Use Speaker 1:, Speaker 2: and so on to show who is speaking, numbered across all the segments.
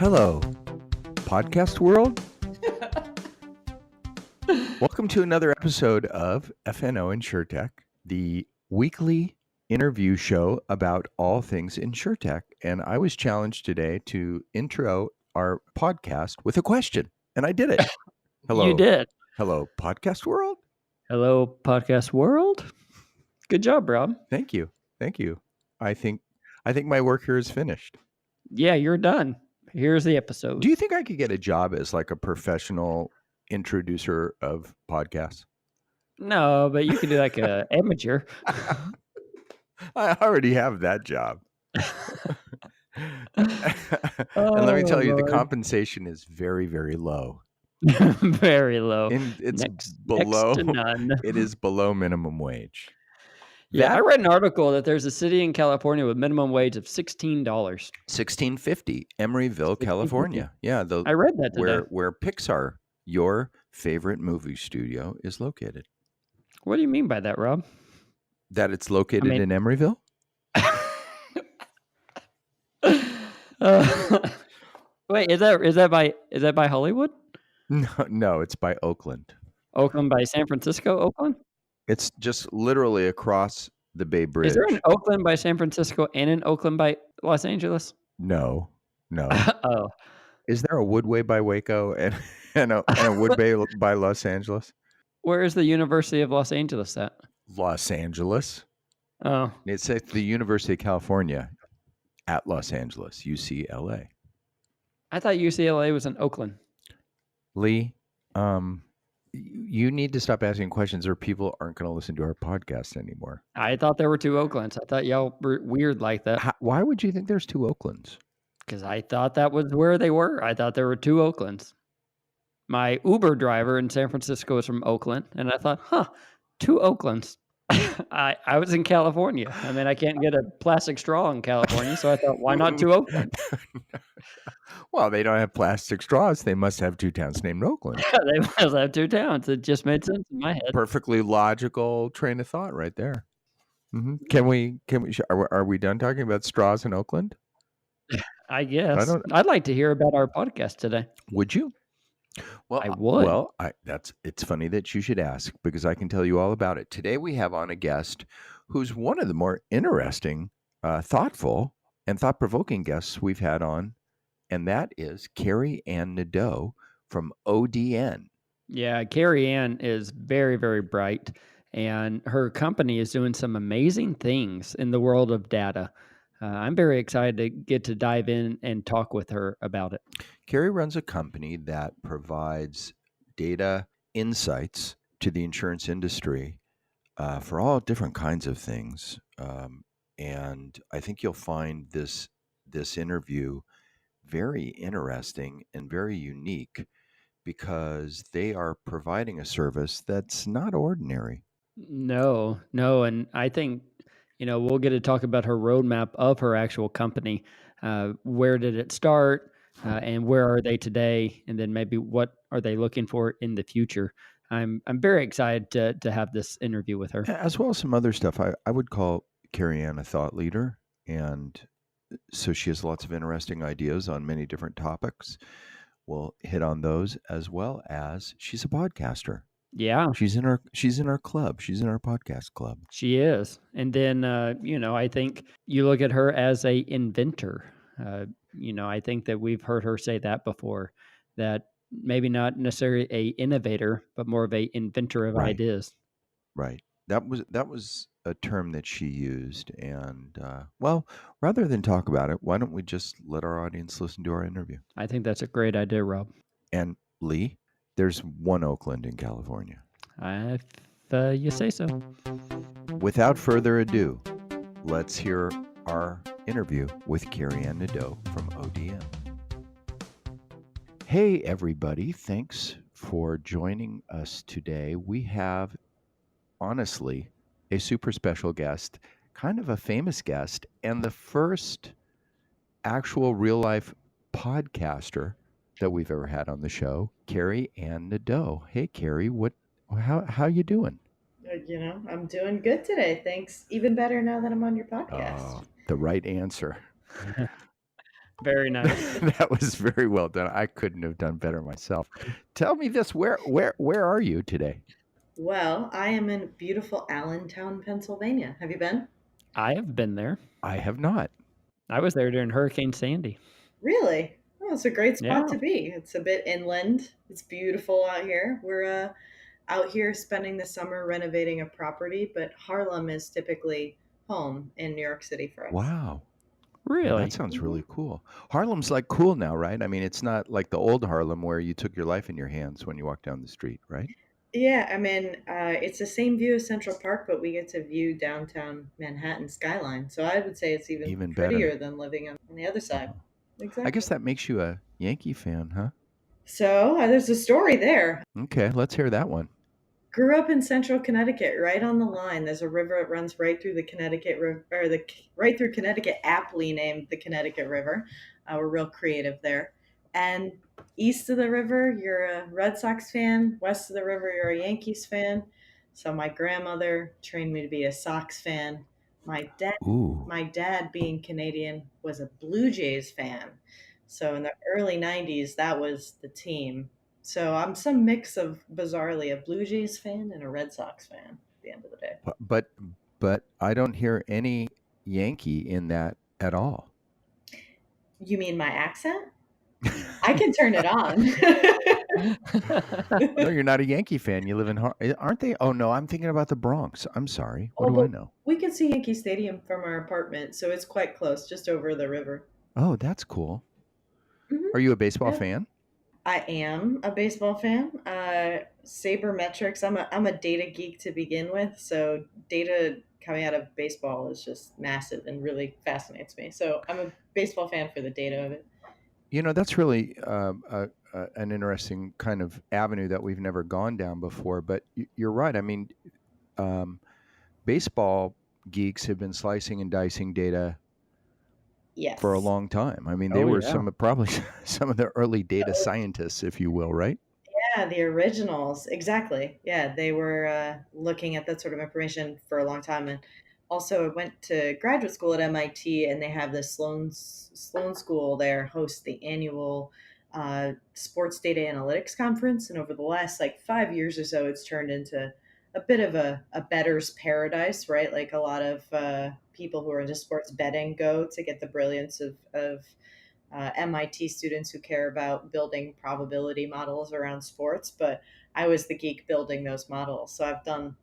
Speaker 1: Hello, podcast world. Welcome to another episode of FNO InsureTech, the weekly interview show about all things InsureTech. And I was challenged today to intro our podcast with a question, and I did it. Hello.
Speaker 2: You did.
Speaker 1: Hello, podcast world.
Speaker 2: Hello, podcast world. Good job, Rob.
Speaker 1: Thank you. Thank you. I think my work here is finished.
Speaker 2: Yeah, you're done. Here's the episode.
Speaker 1: Do you think I could get a job as like a professional introducer of podcasts?
Speaker 2: No, but you could do like a amateur.
Speaker 1: I already have that job. And let me tell you, the compensation is very, very low.
Speaker 2: Very low.
Speaker 1: It's
Speaker 2: next
Speaker 1: below.
Speaker 2: to none.
Speaker 1: It is below minimum wage.
Speaker 2: Yeah, I read an article that there's a city in California with minimum wage of $16.
Speaker 1: $16.50, Emeryville, California. Yeah,
Speaker 2: I read that today.
Speaker 1: where Pixar, your favorite movie studio, is located.
Speaker 2: What do you mean by that, Rob?
Speaker 1: That it's located in Emeryville?
Speaker 2: Wait, is that by Hollywood?
Speaker 1: No, it's by Oakland.
Speaker 2: Oakland by San Francisco, Oakland?
Speaker 1: It's just literally across the Bay Bridge.
Speaker 2: Is there an Oakland by San Francisco and an Oakland by Los Angeles?
Speaker 1: No.
Speaker 2: Oh.
Speaker 1: Is there a Woodway by Waco and a Woodbay by Los Angeles?
Speaker 2: Where is the University of Los Angeles at?
Speaker 1: Los Angeles.
Speaker 2: Oh.
Speaker 1: It's at the University of California at Los Angeles, UCLA.
Speaker 2: I thought UCLA was in Oakland.
Speaker 1: Lee, you need to stop asking questions or people aren't going to listen to our podcast anymore.
Speaker 2: I thought there were two Oaklands. I thought y'all were weird like that.
Speaker 1: Why would you think there's two Oaklands?
Speaker 2: Because I thought that was where they were. I thought there were two Oaklands. My Uber driver in San Francisco is from Oakland, and I thought, two Oaklands. I was in California. I mean, I can't get a plastic straw in California, so I thought, why not two Oakland?
Speaker 1: Well, they don't have plastic straws. They must have two towns named Oakland.
Speaker 2: They must have two towns. It just made sense in my head.
Speaker 1: Perfectly logical train of thought right there. Mm-hmm. Are we done talking about straws in Oakland?
Speaker 2: I guess. I'd like to hear about our podcast today.
Speaker 1: Would you? Well,
Speaker 2: I would.
Speaker 1: Well, it's funny that you should ask because I can tell you all about it. Today we have on a guest who's one of the more interesting, thoughtful, and thought-provoking guests we've had on, and that is Carey Ann Nadeau from ODN.
Speaker 2: Yeah, Carey Ann is very, very bright, and her company is doing some amazing things in the world of data. I'm very excited to get to dive in and talk with her about it.
Speaker 1: Carey runs a company that provides data insights to the insurance industry for all different kinds of things. And I think you'll find this interview very interesting and very unique because they are providing a service that's not ordinary.
Speaker 2: No, and I think we'll get to talk about her roadmap of her actual company. Where did it start, and where are they today, and then maybe what are they looking for in the future. I'm very excited to have this interview with her,
Speaker 1: as well as some other stuff. I would call Carey Ann a thought leader, and so she has lots of interesting ideas on many different topics. We'll hit on those, as well as she's a podcaster.
Speaker 2: Yeah.
Speaker 1: She's in our club. She's in our podcast club.
Speaker 2: She is. And then, I think you look at her as a inventor. I think that we've heard her say that before, that maybe not necessarily a innovator, but more of a inventor of ideas.
Speaker 1: Right. That was a term that she used. And, well, rather than talk about it, why don't we just let our audience listen to our interview?
Speaker 2: I think that's a great idea, Rob.
Speaker 1: And Lee, there's one Oakland in California.
Speaker 2: If you say so.
Speaker 1: Without further ado, let's hear our interview with Carey Ann Nadeau from ODN. Hey, everybody. Thanks for joining us today. We have, honestly, a super special guest, kind of a famous guest, and the first actual real-life podcaster that we've ever had on the show, Carey Ann Nadeau. Hey, Carey, how you doing?
Speaker 3: I'm doing good today. Thanks. Even better now that I'm on your podcast.
Speaker 1: The right answer.
Speaker 2: Very nice.
Speaker 1: That was very well done. I couldn't have done better myself. Tell me this: where are you today?
Speaker 3: Well, I am in beautiful Allentown, Pennsylvania. Have you been?
Speaker 2: I have been there.
Speaker 1: I have not.
Speaker 2: I was there during Hurricane Sandy.
Speaker 3: Really? Oh, it's a great spot
Speaker 2: Yeah.
Speaker 3: to be. It's a bit inland. It's beautiful out here. We're out here spending the summer renovating a property, but Harlem is typically home in New York City for us.
Speaker 1: Wow. Well, that
Speaker 2: Really?
Speaker 1: sounds
Speaker 3: Mhm.
Speaker 1: really cool. Harlem's like cool now, right? I mean, it's not like the old Harlem where you took your life in your hands when you walked down the street, right?
Speaker 3: Yeah, I mean, it's the same view as Central Park, but we get to view downtown Manhattan skyline. So I would say it's even
Speaker 1: Even better.
Speaker 3: prettier than living on the other side.
Speaker 1: Uh-huh. I guess
Speaker 3: Exactly.
Speaker 1: that makes you a Yankee fan, huh?
Speaker 3: So there's a story there.
Speaker 1: Okay, let's hear that one.
Speaker 3: Grew up in central Connecticut, right on the line. There's a river that runs right through the Connecticut River, or right through Connecticut, aptly named the Connecticut River. We're real creative there. And east of the river, you're a Red Sox fan. West of the river, you're a Yankees fan. So my grandmother trained me to be a Sox fan. My dad,
Speaker 1: Ooh.
Speaker 3: my dad, being Canadian, was a Blue Jays fan. So in the early '90s, that was the team. So I'm some mix of, bizarrely, a Blue Jays fan and a Red Sox fan at the end of the day.
Speaker 1: But I don't hear any Yankee in that at all.
Speaker 3: You mean my accent? I can turn it on.
Speaker 1: No, you're not a Yankee fan. You live in aren't they? Oh no, I'm thinking about the Bronx. I'm sorry. What
Speaker 3: Oh,
Speaker 1: do I
Speaker 3: but
Speaker 1: know?
Speaker 3: we can see Yankee Stadium from our apartment, so it's quite close, just over the river.
Speaker 1: Oh, that's cool.
Speaker 3: Hmm.
Speaker 1: Are you a baseball
Speaker 3: Yeah.
Speaker 1: fan?
Speaker 3: I am a baseball fan. Sabermetrics. I'm a data geek to begin with, so data coming out of baseball is just massive and really fascinates me. So I'm a baseball fan for the data of it.
Speaker 1: You know, that's really an interesting kind of avenue that we've never gone down before. But you're right. I mean, um, baseball geeks have been slicing and dicing data for a
Speaker 3: Yes.
Speaker 1: long time. I mean, they
Speaker 2: Oh,
Speaker 1: were
Speaker 2: yeah.
Speaker 1: some of probably some of the early data scientists, if you will, right?
Speaker 3: Yeah, the originals. Exactly. Yeah, they were looking at that sort of information for a long time. And also, I went to graduate school at MIT, and they have the Sloan School there hosts the annual sports data analytics conference. And over the last like 5 years or so, it's turned into a bit of a bettor's paradise, right? Like a lot of people who are into sports betting go to get the brilliance of MIT students who care about building probability models around sports, but I was the geek building those models. So I've done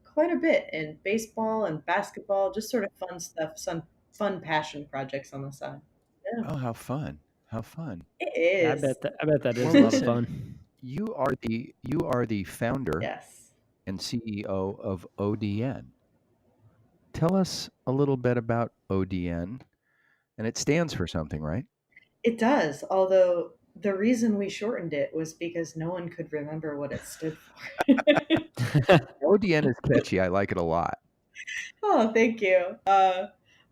Speaker 3: quite a bit in baseball and basketball, just sort of fun stuff, some fun passion projects on the side. Yeah,
Speaker 1: Oh, how fun! How fun!
Speaker 3: it
Speaker 2: I
Speaker 3: is.
Speaker 2: bet that is
Speaker 1: Well,
Speaker 2: a lot of
Speaker 1: listen,
Speaker 2: fun.
Speaker 1: you are the founder
Speaker 3: Yes,
Speaker 1: and CEO of ODN. Tell us a little bit about ODN, and it stands for something, right?
Speaker 3: it does. Although the reason we shortened it was because no one could remember what it stood for.
Speaker 1: ODN is catchy. I like it a lot.
Speaker 3: Oh, thank you.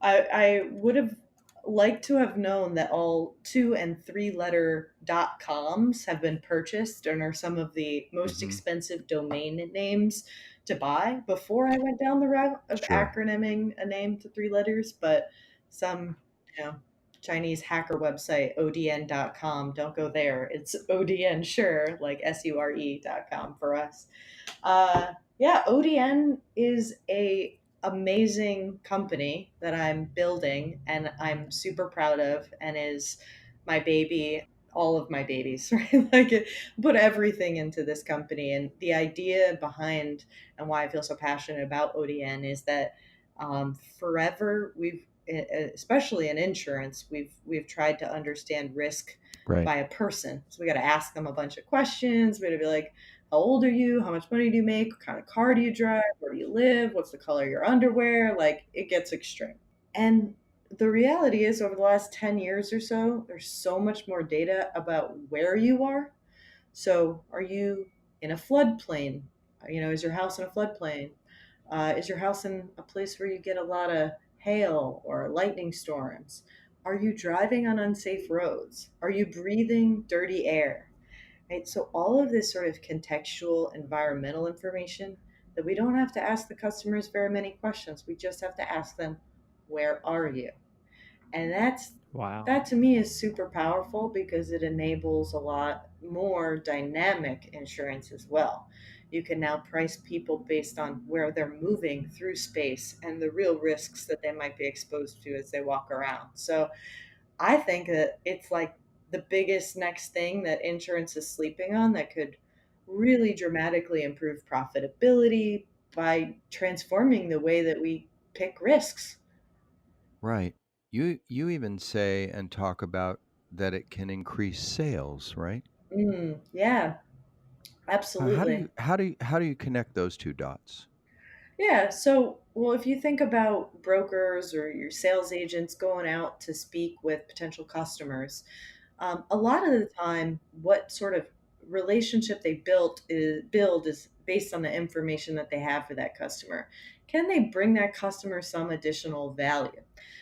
Speaker 3: I would have liked to have known that all 2 and 3 letter .coms have been purchased and are some of the most
Speaker 1: Hmm.
Speaker 3: expensive domain names to buy before I went down the route of
Speaker 1: Sure.
Speaker 3: acronyming a name to 3 letters. But some, you know, Chinese hacker website, ODN.com, don't go there. It's ODN, sure, like SURE.com for us. Yeah, ODN is a amazing company that I'm building and I'm super proud of, and is my baby, all of my babies, right? Like, put everything into this company. And the idea behind, and why I feel so passionate about ODN, is that forever especially in insurance, we've tried to understand risk
Speaker 1: Right.
Speaker 3: by a person. So we got to ask them a bunch of questions. We got to be like, how old are you? How much money do you make? What kind of car do you drive? Where do you live? What's the color of your underwear? Like, it gets extreme. And the reality is, over the last 10 years or so, there's so much more data about where you are. So, are you in a floodplain? Is your house in a floodplain? Is your house in a place where you get a lot of hail or lightning storms? Are you driving on unsafe roads? Are you breathing dirty air? Right? So all of this sort of contextual environmental information, that we don't have to ask the customers very many questions. We just have to ask them, where are you? And that's
Speaker 2: Wow.
Speaker 3: That to me is super powerful because it enables a lot more dynamic insurance as well. You can now price people based on where they're moving through space and the real risks that they might be exposed to as they walk around. So I think that it's like the biggest next thing that insurance is sleeping on that could really dramatically improve profitability by transforming the way that we pick risks.
Speaker 1: Right. You even say and talk about that it can increase sales, right?
Speaker 3: Yeah, absolutely.
Speaker 1: How do you connect those two dots?
Speaker 3: Yeah, so, well, if you think about brokers or your sales agents going out to speak with potential customers, a lot of the time, what sort of relationship they build is based on the information that they have for that customer. Can they bring that customer some additional value?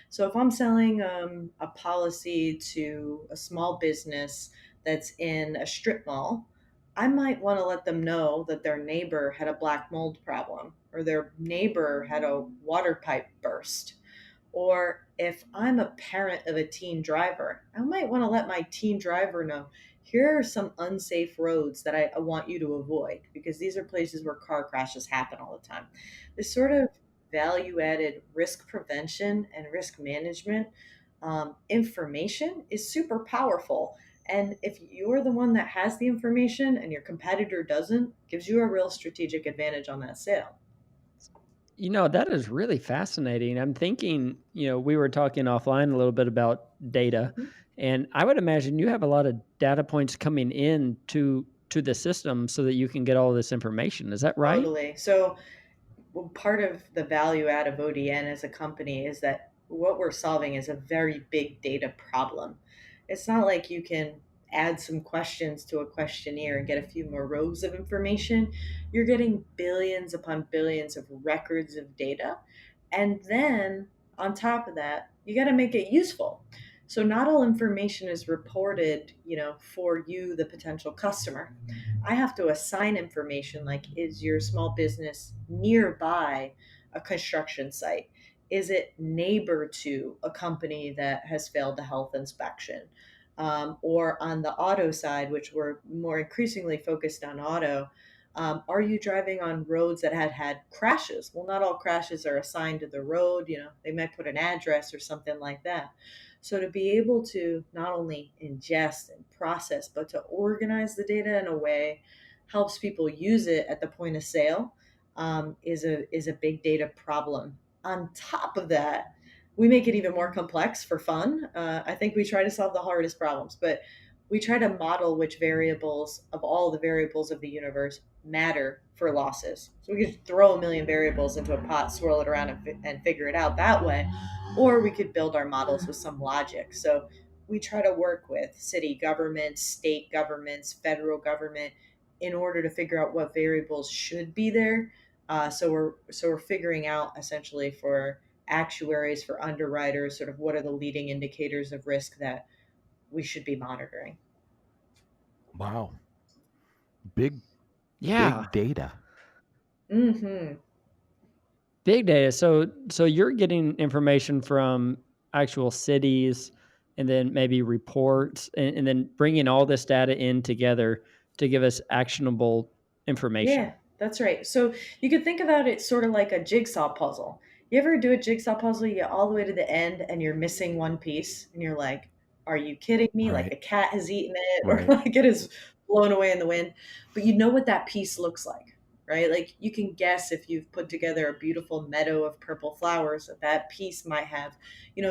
Speaker 3: So if I'm selling a policy to a small business that's in a strip mall, I might want to let them know that their neighbor had a black mold problem or their neighbor had a water pipe burst. Or if I'm a parent of a teen driver, I might want to let my teen driver know here are some unsafe roads that I want you to avoid because these are places where car crashes happen all the time. This sort of value added risk prevention and risk management information is super powerful. And if you're the one that has the information and your competitor doesn't, gives you a real strategic advantage on that sale.
Speaker 2: That is really fascinating. I'm thinking, we were talking offline a little bit about data,
Speaker 3: Mhm.
Speaker 2: and I would imagine you have a lot of data points coming in to the system so that you can get all this information. Is that right?
Speaker 3: Totally. So well, part of the value add of ODN as a company is that what we're solving is a very big data problem. It's not like you can add some questions to a questionnaire and get a few more rows of information. You're getting billions upon billions of records of data. And then on top of that, you got to make it useful. So not all information is reported, for you, the potential customer. I have to assign information like, is your small business nearby a construction site? Is it neighbor to a company that has failed a health inspection? Or on the auto side, which we're more increasingly focused on auto, are you driving on roads that had crashes? Well, not all crashes are assigned to the road. They might put an address or something like that. So to be able to not only ingest and process, but to organize the data in a way helps people use it at the point of sale is a big data problem. On top of that, we make it even more complex for fun. I think we try to solve the hardest problems, but we try to model which variables of all the variables of the universe matter for losses. So we could throw a million variables into a pot, swirl it around, and figure it out that way. Or we could build our models with some logic. So we try to work with city governments, state governments, federal government in order to figure out what variables should be there. So we're figuring out essentially for actuaries, for underwriters, sort of what are the leading indicators of risk that we should be monitoring.
Speaker 1: Wow. Big
Speaker 2: Yeah,
Speaker 1: big data.
Speaker 3: Mm-hmm.
Speaker 2: big data. So you're getting information from actual cities, and then maybe reports, and then bringing all this data in together to give us actionable information.
Speaker 3: Yeah, that's right. So you could think about it sort of like a jigsaw puzzle. You ever do a jigsaw puzzle, you get all the way to the end and you're missing one piece and you're like, are you kidding me? Like
Speaker 1: Right.
Speaker 3: a cat has eaten it or
Speaker 1: Right.
Speaker 3: like it is blown away in the wind. But you know what that piece looks like, right? Like you can guess if you've put together a beautiful meadow of purple flowers that that piece might have,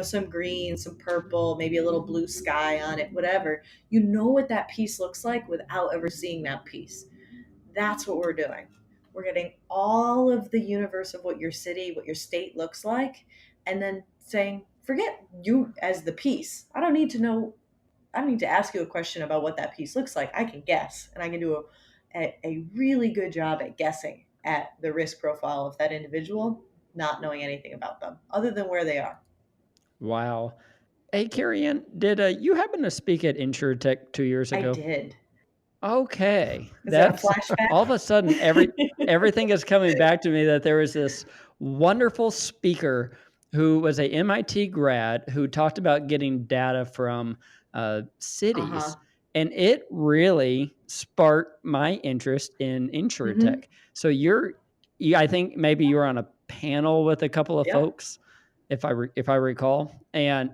Speaker 3: some green, some purple, maybe a little blue sky on it, whatever. You know what that piece looks like without ever seeing that piece. That's what we're doing. We're getting all of the universe of what your city, what your state looks like, and then saying, forget you as the piece. I don't need to know, I don't need to ask you a question about what that piece looks like. I can guess, and I can do a really good job at guessing at the risk profile of that individual, not knowing anything about them other than where they are.
Speaker 2: Wow. Hey, Carrie Ann, did you happen to speak at InsureTech 2 years
Speaker 3: I
Speaker 2: ago?
Speaker 3: did.
Speaker 2: Okay,
Speaker 3: Is that a
Speaker 2: that's all of
Speaker 3: flashback?
Speaker 2: a sudden everything is coming back to me that there was this wonderful speaker who was a MIT grad who talked about getting data from cities,
Speaker 3: Uh-huh.
Speaker 2: and it really sparked my interest in
Speaker 3: Mm-hmm.
Speaker 2: InsureTech. So I think maybe you were on a panel with a couple of
Speaker 3: Yep.
Speaker 2: folks, if I recall, and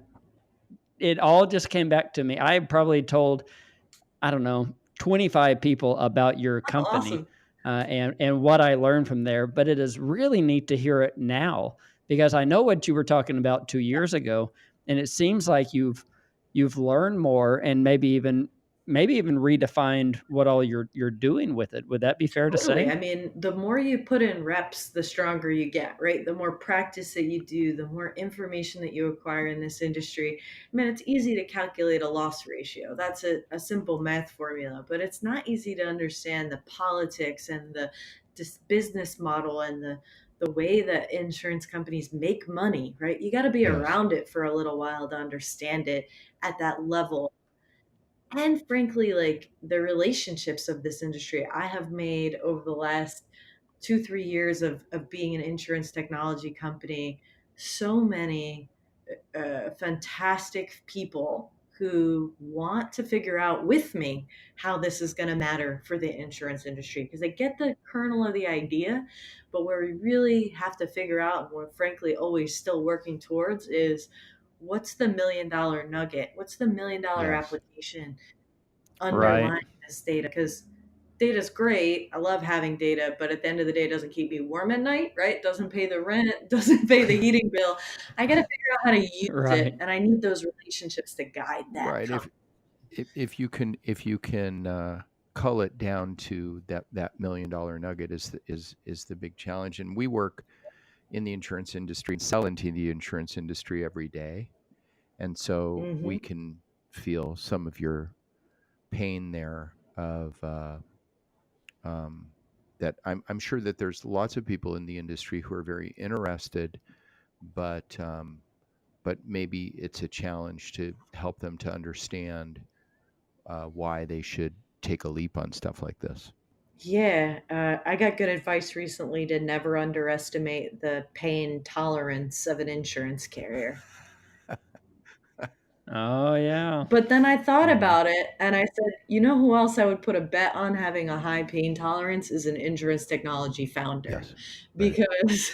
Speaker 2: it all just came back to me. I probably told, I don't know, 25 people about your
Speaker 3: Oh,
Speaker 2: company
Speaker 3: awesome.
Speaker 2: and what I learned from there. But it is really neat to hear it now because I know what you were talking about 2 years ago, and it seems like you've learned more and maybe even redefined what all you're doing with it. Would that be fair to
Speaker 3: Totally.
Speaker 2: say?
Speaker 3: I mean, the more you put in reps, the stronger you get, right? The more practice that you do, the more information that you acquire in this industry. I mean, it's easy to calculate a loss ratio. That's a simple math formula, but it's not easy to understand the politics and the this business model and the way that insurance companies make money, right? You got to be
Speaker 1: Yes.
Speaker 3: around it for a little while to understand it at that level. And frankly, like the relationships of this industry I have made over the last 2 3 years of being an insurance technology company, so many fantastic people who want to figure out with me how this is going to matter for the insurance industry because I get the kernel of the idea, but where we really have to figure out and we're frankly always still working towards is what's the $1 million nugget, what's the $1 million
Speaker 1: Yes.
Speaker 3: application
Speaker 2: Right.
Speaker 3: underlying this data, because data is great. I love having data, but at the end of the day, it doesn't keep me warm at night, right? Doesn't pay the rent, doesn't pay the heating bill. I got to figure out how to use it,
Speaker 2: Right.
Speaker 3: and I need those relationships to guide that
Speaker 1: Right.
Speaker 3: company.
Speaker 1: If you can cull it down to that $1 million nugget is the big challenge. And we work in the insurance industry and sell into the insurance industry every day, and so we
Speaker 3: Hmm.
Speaker 1: can feel some of your pain there of um, that. I'm sure that there's lots of people in the industry who are very interested, but but maybe it's a challenge to help them to understand why they should take a leap on stuff like this.
Speaker 3: Yeah, I got good advice recently to never underestimate the pain tolerance of an insurance carrier.
Speaker 2: Oh yeah.
Speaker 3: But then I thought
Speaker 1: Hmm.
Speaker 3: about it and I said, you know who else I would put a bet on having a high pain tolerance is an insurance technology founder.
Speaker 1: Yes. Right.
Speaker 3: Because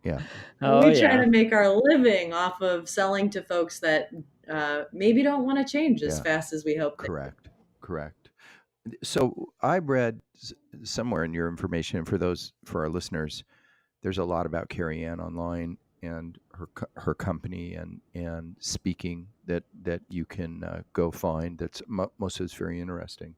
Speaker 1: Yeah.
Speaker 2: Oh
Speaker 3: we try
Speaker 2: yeah.
Speaker 3: to make our living off of selling to folks that maybe don't want to change as
Speaker 1: Yeah.
Speaker 3: fast as we hope they do.
Speaker 1: Correct. Correct. So I read somewhere in your information, and for our listeners, there's a lot about Carey Ann online and her company and speaking that you can go find. That's most of it's very interesting.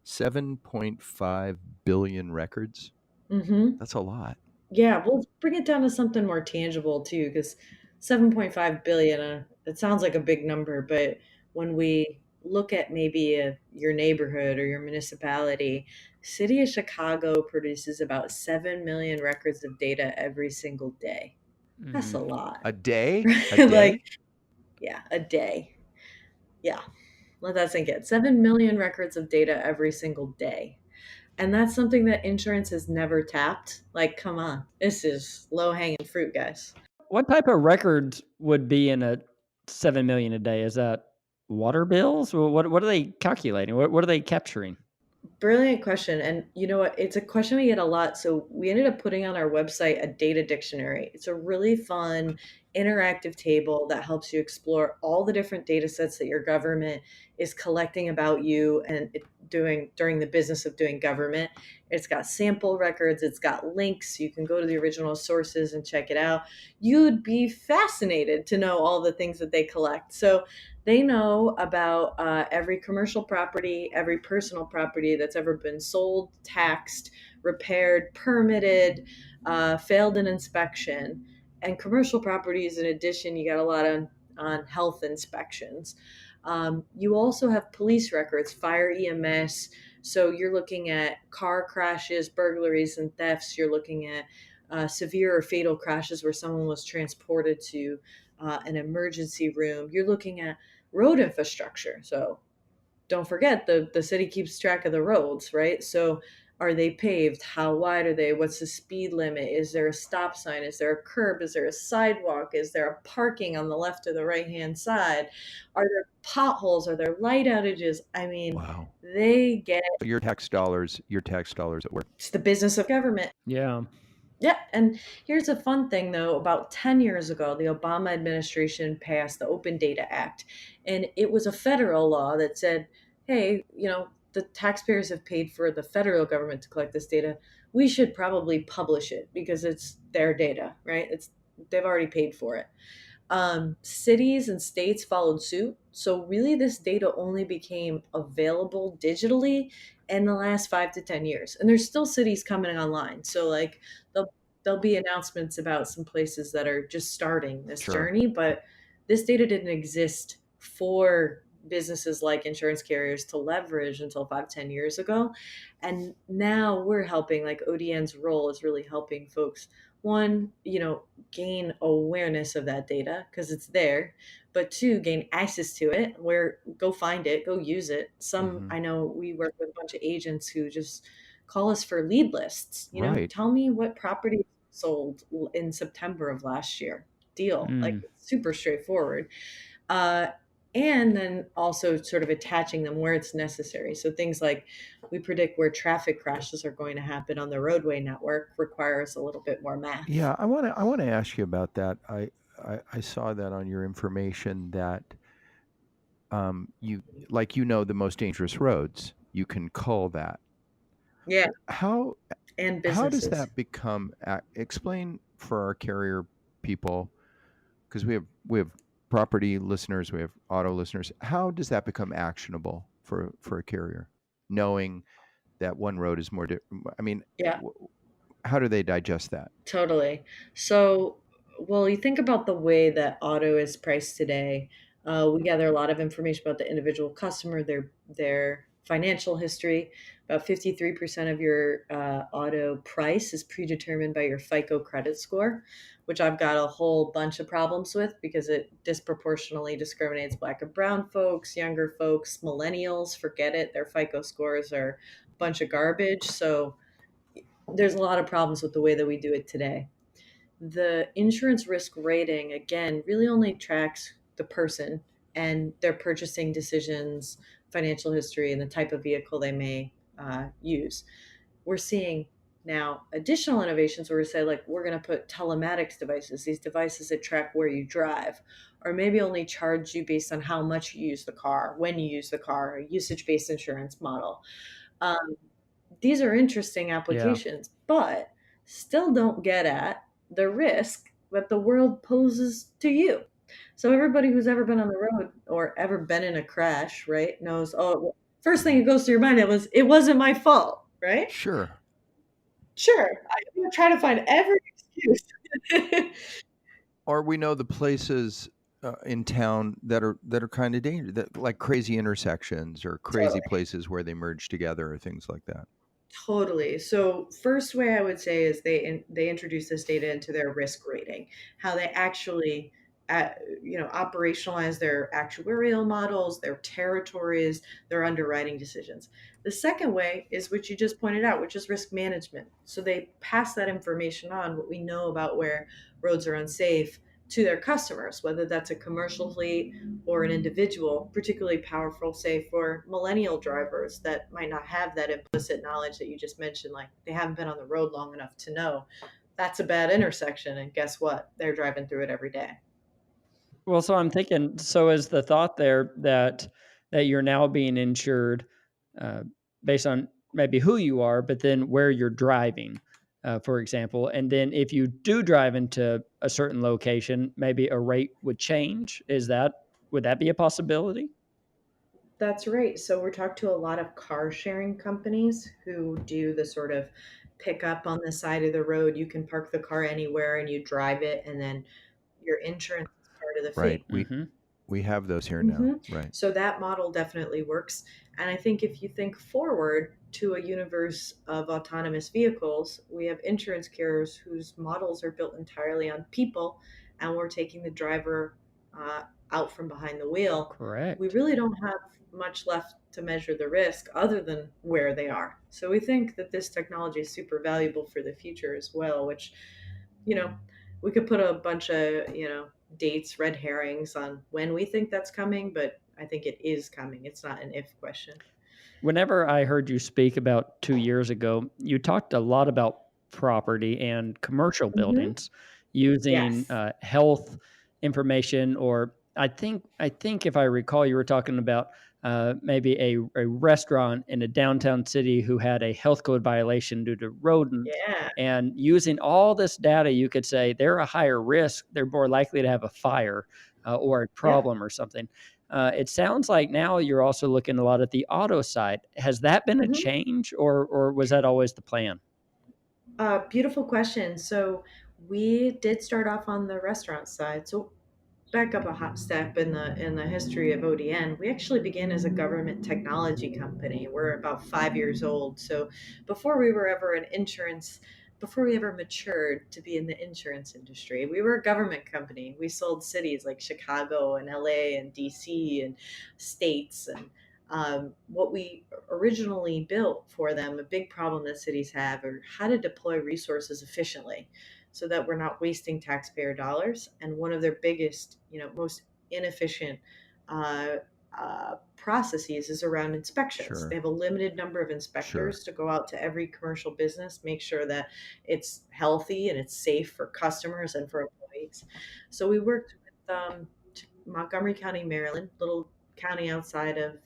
Speaker 1: 7.5 billion records.
Speaker 3: Hmm.
Speaker 1: That's a lot.
Speaker 3: Yeah, we'll bring it down to something more tangible too, because 7.5 billion, it sounds like a big number, but when we look at maybe your neighborhood or your municipality, city of Chicago produces about 7 million records of data every single day. That's a
Speaker 2: Mm.
Speaker 3: lot.
Speaker 1: A day? A
Speaker 3: Right? Like,
Speaker 1: day?
Speaker 3: yeah, a day. Yeah, let that sink in. 7 million records of data every single day. And that's something that insurance has never tapped. Like, come on, this is low hanging fruit, guys.
Speaker 2: What type of records would be in a 7 million a day? Is that water bills? What are they calculating? What are they capturing?
Speaker 3: Brilliant question. And you know what? It's a question we get a lot. So we ended up putting on our website a data dictionary. It's a really fun interactive table that helps you explore all the different data sets that your government is collecting about you and doing during the business of doing government. It's got sample records, it's got links. You can go to the original sources and check it out. You'd be fascinated to know all the things that they collect. So they know about every commercial property, every personal property that's ever been sold, taxed, repaired, permitted, failed an inspection. And commercial properties, in addition, you got a lot on health inspections. You also have police records, fire EMS. So you're looking at car crashes, burglaries, and thefts. You're looking at severe or fatal crashes where someone was transported to an emergency room. You're looking at road infrastructure. So don't forget the city keeps track of the roads, right? So Are they paved? How wide are they? What's the speed limit? Is there a stop sign? Is there a curb? Is there a sidewalk? Is there a parking on the left or the right hand side? Are there potholes? Are there light outages? I mean,
Speaker 1: Wow.
Speaker 3: they get
Speaker 1: So your tax dollars at work.
Speaker 3: it's the business of government.
Speaker 2: Yeah.
Speaker 3: Yeah, and here's a fun thing though. About 10 years ago, the Obama administration passed the Open Data Act, and it was a federal law that said, hey, the taxpayers have paid for the federal government to collect this data. We should probably publish it because it's their data, right? They've already paid for it. Cities and states followed suit. So really, this data only became available digitally in the last 5 to 10 years. And there's still cities coming online. So like there'll be announcements about some places that are just starting this
Speaker 1: Sure.
Speaker 3: journey, but this data didn't exist for businesses like insurance carriers to leverage until 5, 10 years ago. And now we're helping, like ODN's role is really helping folks, one, gain awareness of that data because it's there, but two, gain access to it, where go find it, go use it.
Speaker 1: Mhm.
Speaker 3: I know we work with a bunch of agents who just call us for lead lists.
Speaker 1: Right.
Speaker 3: Tell me what property sold in September of last year. Deal. Like,
Speaker 2: Mm.
Speaker 3: it's super straightforward. Uh, and then also sort of attaching them where it's necessary. So things like we predict where traffic crashes are going to happen on the roadway network requires a little bit more math.
Speaker 1: Yeah, I wanna ask you about that. I saw that on your information that you the most dangerous roads. You can call that.
Speaker 3: Yeah,
Speaker 1: How
Speaker 3: and
Speaker 1: how does
Speaker 3: businesses.
Speaker 1: that become explain for our carrier people, because we have property listeners, we have auto listeners. How does that become actionable for a carrier, knowing that one road is more I mean,
Speaker 3: Yeah.
Speaker 1: how do they digest that?
Speaker 3: Totally. So, well, you think about the way that auto is priced today. We gather a lot of information about the individual customer, their financial history. About 53% of your auto price is predetermined by your FICO credit score, which I've got a whole bunch of problems with because it disproportionately discriminates Black and brown folks, younger folks, millennials. Forget it. Their FICO scores are a bunch of garbage. So there's a lot of problems with the way that we do it today. The insurance risk rating, again, really only tracks the person and their purchasing decisions, financial history, and the type of vehicle they may use. We're seeing now additional innovations where we say, like, we're going to put telematics devices, these devices that track where you drive, or maybe only charge you based on how much you use the car, when you use the car, a usage based insurance model. Um, these are interesting
Speaker 2: Yeah.
Speaker 3: applications, but still don't get at the risk that the world poses to you. So everybody who's ever been on the road or ever been in a crash, right, knows, oh, first thing that goes through your mind, it wasn't my fault, right?
Speaker 1: Sure.
Speaker 3: Sure. I'm going to try to find every excuse.
Speaker 1: Or we know the places in town that are kind of dangerous, that like crazy intersections or crazy
Speaker 3: Totally.
Speaker 1: places where they merge together or things like that.
Speaker 3: Totally. So first way I would say is they introduce this data into their risk rating, how they actually operationalize their actuarial models, their territories, their underwriting decisions. The second way is what you just pointed out, which is risk management. So they pass that information on, what we know about where roads are unsafe, to their customers, whether that's a commercial fleet or an individual. Particularly powerful, say, for millennial drivers that might not have that implicit knowledge that you just mentioned, like they haven't been on the road long enough to know that's a bad intersection, and guess what, they're driving through it every day.
Speaker 2: Well, so I'm thinking, so is the thought there that you're now being insured uh, based on maybe who you are, but then where you're driving, for example, and then if you do drive into a certain location, maybe a rate would change. Would that be a possibility?
Speaker 3: That's right. So we're talking to a lot of car sharing companies who do the sort of pick up on the side of the road. You can park the car anywhere and you drive it, and then your insurance is part of the
Speaker 1: Right.
Speaker 3: fee.
Speaker 2: Mm-hmm.
Speaker 1: We have those here now.
Speaker 3: hmm
Speaker 1: Right.
Speaker 3: So that model definitely works. And I think if you think forward to a universe of autonomous vehicles, we have insurance carriers whose models are built entirely on people, and we're taking the driver out from behind the wheel, we
Speaker 2: Correct.
Speaker 3: really don't have much left to measure the risk other than where they are. So we think that this technology is super valuable for the future as well, which, you know, we could put a bunch of, dates, red herrings on when we think that's coming, but I think it is coming. It's not an if question.
Speaker 2: Whenever I heard you speak about 2 years ago, you talked a lot about property and commercial
Speaker 3: Hmm.
Speaker 2: buildings using,
Speaker 3: Yes.
Speaker 2: health information, or I think if I recall, you were talking about, maybe a restaurant in a downtown city who had a health code violation due to rodents,
Speaker 3: Yeah.
Speaker 2: and using all this data, you could say they're a higher risk, they're more likely to have a fire, or a
Speaker 3: Yep.
Speaker 2: problem or something. It sounds like now you're also looking a lot at the auto side. Has that been a
Speaker 3: Hmm.
Speaker 2: change, or was that always the plan?
Speaker 3: Beautiful question. So we did start off on the restaurant side. So back up a hot step in the history of ODN. We actually began as a government technology company. We're about 5 years old. So before we were ever an insurance, before we ever matured to be in the insurance industry, we were a government company. We sold cities like Chicago and LA and DC and states. And what we originally built for them, a big problem that cities have, are how to deploy resources efficiently so that we're not wasting taxpayer dollars. And one of their biggest, most inefficient uh, processes is around inspections. They
Speaker 1: Sure.
Speaker 3: have a limited number of
Speaker 1: Sure.
Speaker 3: inspectors to go out to every commercial business, make sure that it's healthy and it's safe for customers and for employees. So we worked with Montgomery County, Maryland, little county outside of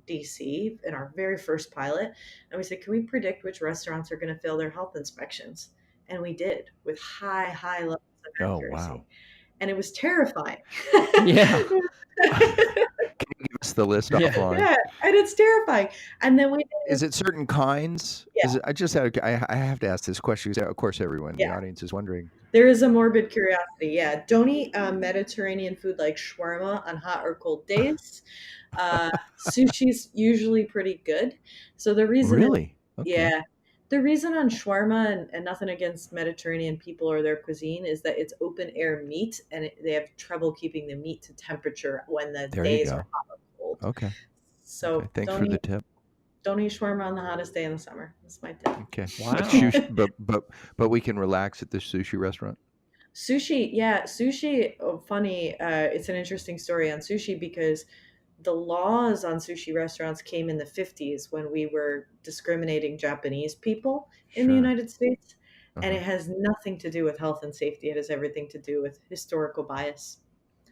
Speaker 3: DC, in our very first pilot. And we said, can we predict which restaurants are going to fail their health inspections? And we did, with high levels of
Speaker 1: Oh,
Speaker 3: accuracy.
Speaker 1: wow.
Speaker 3: And it was terrifying.
Speaker 2: Yeah.
Speaker 1: Can you give us the list
Speaker 2: Yeah.
Speaker 1: offline?
Speaker 3: Yeah, and it's terrifying. And then we did,
Speaker 1: Is it certain kinds?
Speaker 3: yeah,
Speaker 1: Is it, I have to ask this question because, of course, everyone in
Speaker 3: yeah.
Speaker 1: the audience is wondering.
Speaker 3: There is a morbid curiosity. Yeah, don't eat Mediterranean food like shawarma on hot or cold days. Sushi's usually pretty good. So the reason is,
Speaker 1: Really? Okay.
Speaker 3: yeah, the reason on shawarma, and nothing against Mediterranean people or their cuisine, is that it's open air meat, and they have trouble keeping the meat to temperature when the
Speaker 1: There you
Speaker 3: days are
Speaker 1: go.
Speaker 3: hot or cold.
Speaker 1: Okay. Okay.
Speaker 3: So
Speaker 1: Thanks for the tip.
Speaker 3: don't eat shawarma on the hottest day in the summer. That's my tip.
Speaker 1: Okay. But
Speaker 2: Wow.
Speaker 1: sushi, but we can relax at the sushi restaurant.
Speaker 3: Sushi, yeah, sushi. Oh, funny. It's an interesting story on sushi because the laws on sushi restaurants came in the 50s when we were discriminating Japanese people in the
Speaker 1: Sure.
Speaker 3: United States. And
Speaker 1: Uh-huh.
Speaker 3: it has nothing to do with health and safety. It has everything to do with historical bias.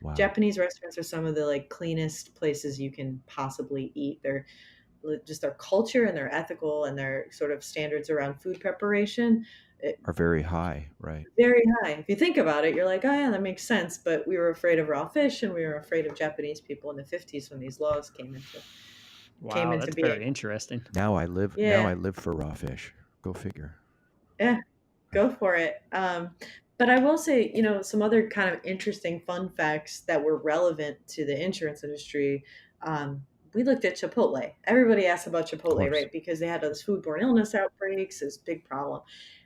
Speaker 1: Wow.
Speaker 3: Japanese restaurants are some of the like cleanest places you can possibly eat. They're just their culture and their ethical and their sort of standards around food preparation.
Speaker 1: Are very high, right?
Speaker 3: Very high. If you think about it, you're like, oh yeah, that makes sense. But we were afraid of raw fish, and we were afraid of Japanese people in the 50s when these laws came
Speaker 2: Wow,
Speaker 3: into
Speaker 2: that's
Speaker 3: being.
Speaker 2: very interesting.
Speaker 1: Now
Speaker 3: Yeah,
Speaker 1: I live for raw fish. Go figure.
Speaker 3: yeah, go for it. But I will say, some other kind of interesting fun facts that were relevant to the insurance industry. We looked at Chipotle. Everybody asked about
Speaker 1: Of
Speaker 3: Chipotle,
Speaker 1: course.
Speaker 3: right? Because they had those foodborne illness outbreaks, this big problem.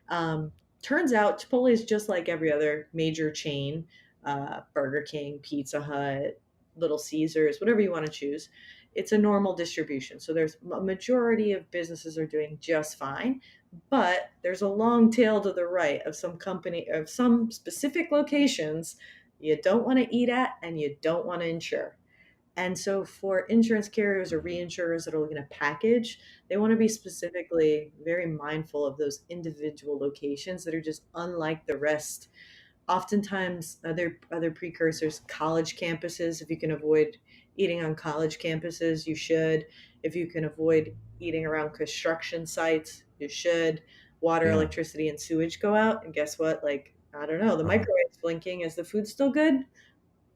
Speaker 3: Um, Turns out Chipotle is just like every other major chain, Burger King, Pizza Hut, Little Caesars, whatever you want to choose. It's a normal distribution. So there's a majority of businesses are doing just fine, but there's a long tail to the right of some specific locations you don't want to eat at and you don't want to insure. And so for insurance carriers or reinsurers that are looking at package, they want to be specifically very mindful of those individual locations that are just unlike the rest. Oftentimes other precursors, college campuses, if you can avoid eating on college campuses, you should. If you can avoid eating around construction sites, you should. Water,
Speaker 1: Yeah.
Speaker 3: electricity, and sewage go out, and guess what? Like, I don't know, the
Speaker 1: Uh-huh.
Speaker 3: microwave's blinking. Is the food still good?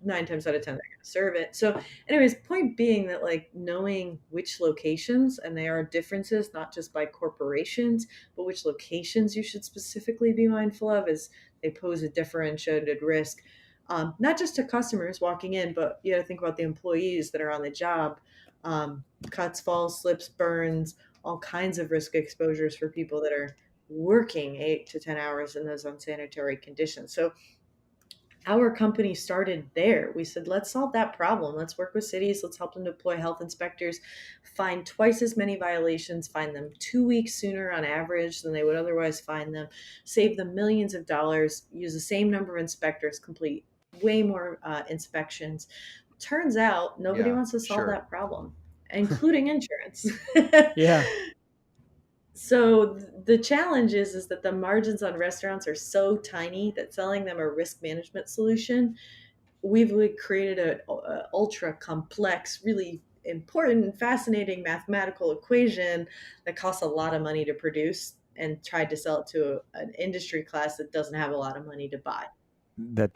Speaker 3: 9 times out of 10 they're going to serve it. So anyways, point being that like knowing which locations, and there are differences not just by corporations, but which locations you should specifically be mindful of, as they pose a differentiated risk, not just to customers walking in, but you got to think about the employees that are on the job. Cuts, falls, slips, burns, all kinds of risk exposures for people that are working 8 to 10 hours in those unsanitary conditions. So our company started there. We said, let's solve that problem. Let's work with cities. Let's help them deploy health inspectors, find twice as many violations, find them 2 weeks sooner on average than they would otherwise find them, save them millions of dollars, use the same number of inspectors, complete way more inspections. Turns out nobody
Speaker 1: Yeah,
Speaker 3: wants to solve
Speaker 1: sure.
Speaker 3: that problem, including insurance.
Speaker 2: Yeah.
Speaker 3: So the challenge is that the margins on restaurants are so tiny that selling them a risk management solution, we've created a ultra complex, really important and fascinating mathematical equation that costs a lot of money to produce, and tried to sell it to an industry class that doesn't have a lot of money to buy.
Speaker 1: That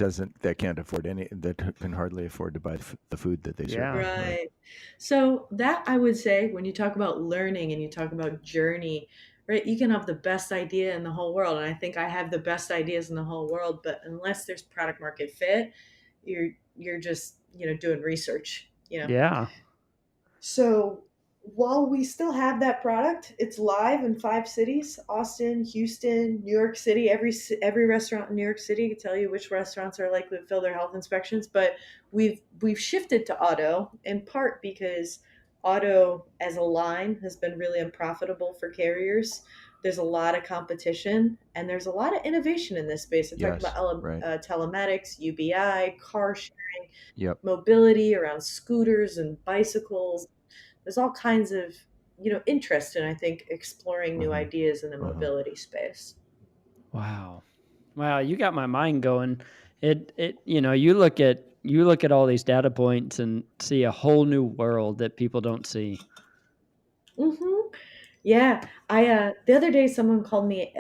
Speaker 1: can't afford that can hardly afford to buy the food that they serve.
Speaker 2: Yeah.
Speaker 3: Right. So that, I would say, when you talk about learning and you talk about journey, right, you can have the best idea in the whole world. And I think I have the best ideas in the whole world, but unless there's product market fit, you're just, doing research.
Speaker 2: Yeah.
Speaker 3: So while we still have that product, it's live in 5 cities: Austin, Houston, New York City. Every restaurant in New York City can tell you which restaurants are likely to fail their health inspections. But we've shifted to auto, in part because auto as a line has been really unprofitable for carriers. There's a lot of competition and there's a lot of innovation in this space. I talked about
Speaker 1: Yes, right.
Speaker 3: telematics, UBI, car sharing,
Speaker 1: Yep.
Speaker 3: mobility around scooters and bicycles. There's all kinds of interest in, I think, exploring new
Speaker 1: Mhm.
Speaker 3: ideas in the
Speaker 1: Uh-huh.
Speaker 3: mobility space.
Speaker 2: Wow. Wow, you got my mind going. You look at all these data points and see a whole new world that people don't see.
Speaker 3: Hmm. Yeah, I the other day someone called me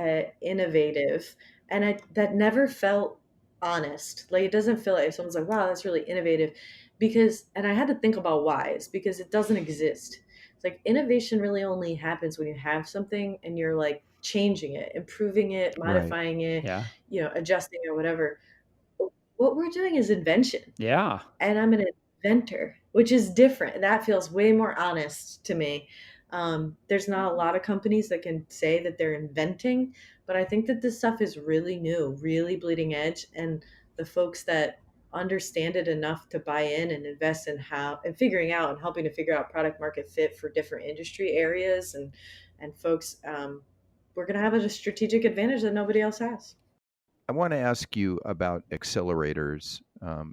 Speaker 3: innovative, and that never felt honest. Like, it doesn't feel like someone's like, "Wow, that's really innovative," because, and I had to think about why. It's because it doesn't exist. It's like innovation really only happens when you have something and you're like changing it, improving it,
Speaker 1: Right.
Speaker 3: modifying it,
Speaker 2: Yeah.
Speaker 3: adjusting or whatever. What we're doing is invention,
Speaker 2: Yeah.
Speaker 3: and I'm an inventor, which is different. That feels way more honest to me. There's not a lot of companies that can say that they're inventing, but I think that this stuff is really new, really bleeding edge, and the folks that understand it enough to buy in and invest in how and figuring out and helping to figure out product market fit for different industry areas and folks, we're going to have a strategic advantage that nobody else has.
Speaker 1: I want to ask you about accelerators.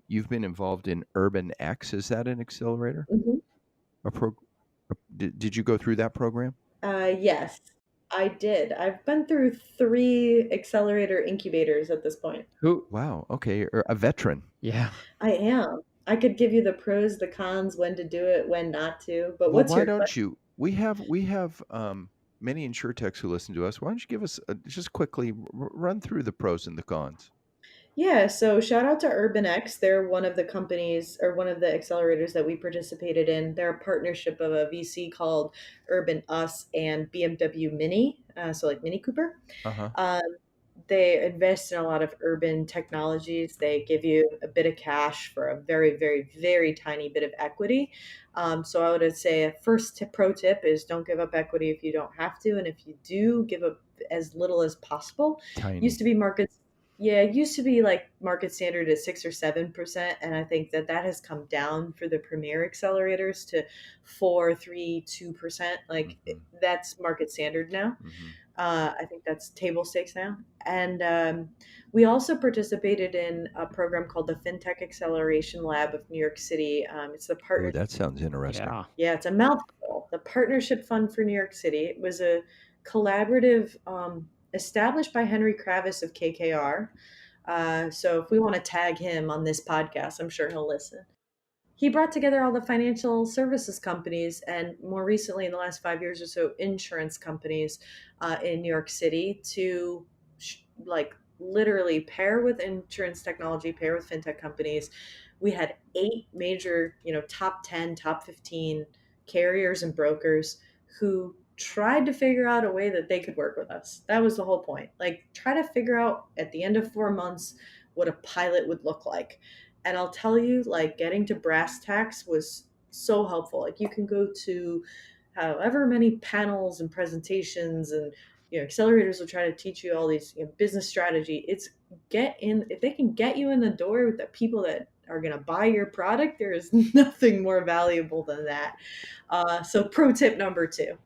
Speaker 1: You've been involved in Urban X. Is that an accelerator?
Speaker 3: Mhm.
Speaker 1: A pro? Did you go through that program?
Speaker 3: Yes, I did. I've been through 3 accelerator incubators at this point.
Speaker 2: Who
Speaker 1: Wow. Okay. A veteran.
Speaker 2: Yeah.
Speaker 3: I am. I could give you the pros, the cons, when to do it, when not to. But
Speaker 1: Well,
Speaker 3: what's
Speaker 1: why
Speaker 3: your
Speaker 1: don't
Speaker 3: question?
Speaker 1: you? We have many InsureTechs who listen to us. Why don't you give us just quickly run through the pros and the cons?
Speaker 3: Yeah, so shout out to UrbanX. They're one of the companies or one of the accelerators that we participated in. They're a partnership of a VC called Urban Us and BMW Mini, so like Mini Cooper.
Speaker 1: Uh huh.
Speaker 3: Um, they invest in a lot of urban technologies. They give you a bit of cash for a very, very, very tiny bit of equity. So I would say a first pro tip is don't give up equity if you don't have to, and if you do, give up as little as possible. Used
Speaker 1: Tiny.
Speaker 3: to be markets. Yeah, it used to be like market standard is 6 or 7%, and I think that has come down for the premier accelerators to 4, 3, 2%. Like
Speaker 1: Mm-hmm.
Speaker 3: that's market standard now.
Speaker 1: Mm-hmm.
Speaker 3: I think that's table stakes now. And we also participated in a program called the FinTech Acceleration Lab of New York City. It's the
Speaker 1: Oh,
Speaker 3: partner.
Speaker 1: that sounds interesting.
Speaker 2: Yeah.
Speaker 3: Yeah, it's a mouthful. The Partnership Fund for New York City. It was a collaborative established by Henry Kravis of KKR. So if we want to tag him on this podcast, I'm sure he'll listen. He brought together all the financial services companies and more recently in the last 5 years or so, insurance companies in New York City to like literally pair with insurance technology, pair with fintech companies. We had 8 major, top 10, top 15 carriers and brokers who tried to figure out a way that they could work with us. That was the whole point. Like, try to figure out at the end of 4 months what a pilot would look like. And I'll tell you, like, getting to brass tacks was so helpful. Like, you can go to however many panels and presentations and accelerators will try to teach you all these business strategy. It's if they can get you in the door with the people that are going to buy your product, there is nothing more valuable than that. So pro tip number 2.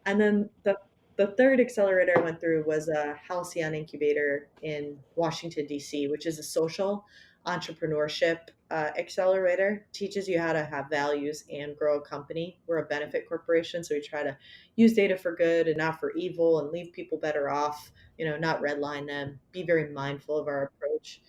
Speaker 3: And then the third accelerator I went through was a Halcyon incubator in Washington, D.C., which is a social entrepreneurship accelerator. Teaches you how to have values and grow a company. We're a benefit corporation, so we try to use data for good and not for evil and leave people better off, not redline them, be very mindful of our approach.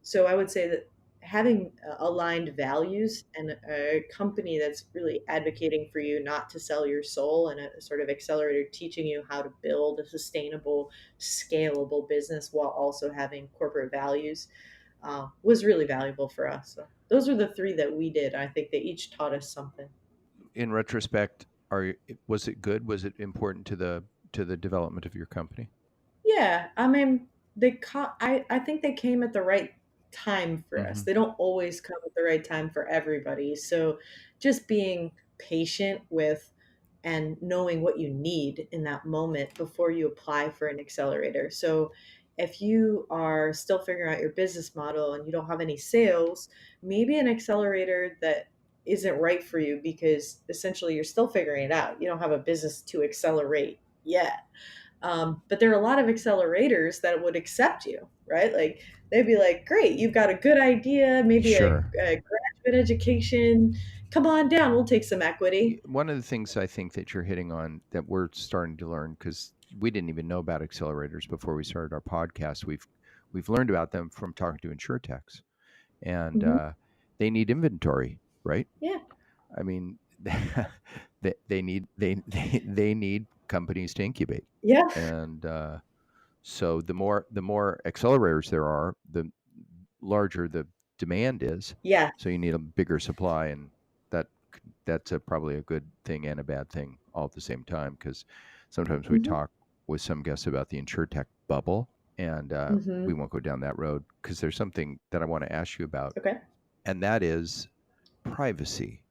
Speaker 3: So I would say that having aligned values and a company that's really advocating for you not to sell your soul, and a sort of accelerator teaching you how to build a sustainable, scalable business while also having corporate values was really valuable for us. So those are the 3 that we did. I think they each taught us something.
Speaker 1: In retrospect, was it good? Was it important to the development of your company?
Speaker 3: Yeah, I mean, I think they came at the right time for us.
Speaker 1: Mm-hmm.
Speaker 3: They don't always come at the right time for everybody. So just being patient with and knowing what you need in that moment before you apply for an accelerator. So if you are still figuring out your business model and you don't have any sales, maybe an accelerator that isn't right for you because essentially you're still figuring it out. You don't have a business to accelerate yet. But there are a lot of accelerators that would accept you, right? Like they'd be like, great, you've got a good idea, maybe
Speaker 1: Sure.
Speaker 3: a graduate education. Come on down, we'll take some equity.
Speaker 1: One of the things I think that you're hitting on that we're starting to learn, because we didn't even know about accelerators before we started our podcast. We've learned about them from talking to InsureTechs, and
Speaker 3: Hmm.
Speaker 1: they need inventory, right?
Speaker 3: Yeah.
Speaker 1: I mean, they need companies to incubate,
Speaker 3: Yeah.
Speaker 1: and so the more accelerators there are, the larger the demand is.
Speaker 3: Yeah.
Speaker 1: So you need a bigger supply, and that that's probably a good thing and a bad thing all at the same time. Because sometimes we
Speaker 3: Hmm.
Speaker 1: talk with some guests about the InsureTech bubble, and we
Speaker 3: Hmm.
Speaker 1: won't go down that road because there's something that I want to ask you about,
Speaker 3: Okay.
Speaker 1: and that is privacy.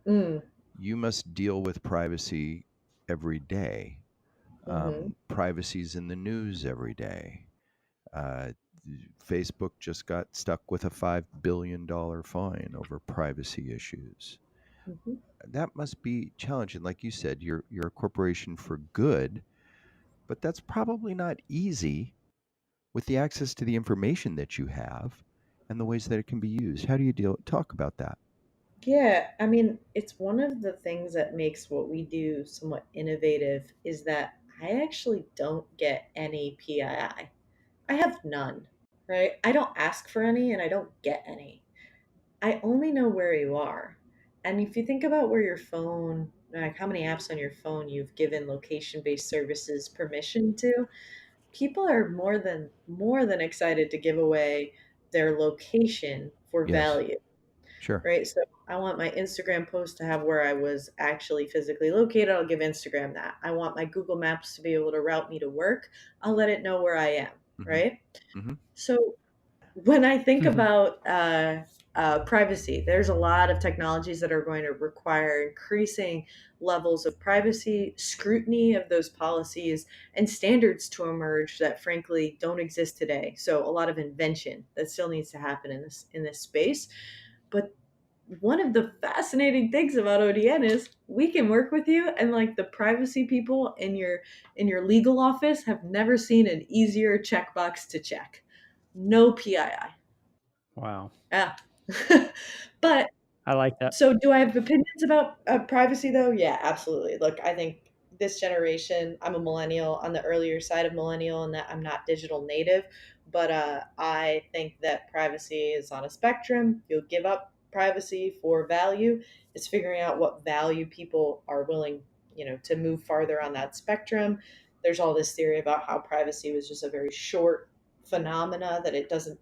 Speaker 3: Mm.
Speaker 1: You must deal with privacy every day.
Speaker 3: Hmm.
Speaker 1: Privacy's in the news every day. Uh, Facebook just got stuck with a $5 billion fine over privacy issues.
Speaker 3: Hmm.
Speaker 1: That must be challenging. Like you said, you're a corporation for good, but that's probably not easy with the access to the information that you have and the ways that it can be used. How do you talk about that?
Speaker 3: Yeah, I mean, it's one of the things that makes what we do somewhat innovative is that I actually don't get any PII. I have none, right? I don't ask for any and I don't get any. I only know where you are. And if you think about where your phone, like how many apps on your phone you've given location-based services permission to, people are more than excited to give away their location for
Speaker 1: Yes,
Speaker 3: value,
Speaker 1: sure.
Speaker 3: right? So I want my Instagram post to have where I was actually physically located. I'll give Instagram that. I want my Google Maps to be able to route me to work. I'll let it know where I am,
Speaker 1: Hmm.
Speaker 3: right?
Speaker 1: Hmm.
Speaker 3: So when I think about privacy, there's a lot of technologies that are going to require increasing levels of privacy, scrutiny of those policies, and standards to emerge that frankly don't exist today. So a lot of invention that still needs to happen in this space. But one of the fascinating things about ODN is we can work with you, and like the privacy people in your legal office have never seen an easier checkbox to check. No PII.
Speaker 2: Wow.
Speaker 3: Yeah. But
Speaker 2: I like that.
Speaker 3: so do I have opinions about privacy though? Yeah, absolutely. Look, I think this generation, I'm a millennial on the earlier side of millennial, and that I'm not digital native, but I think that privacy is on a spectrum. You'll give up privacy for value. It's figuring out what value people are willing, to move farther on that spectrum. There's all this theory about how privacy was just a very short phenomena, that it doesn't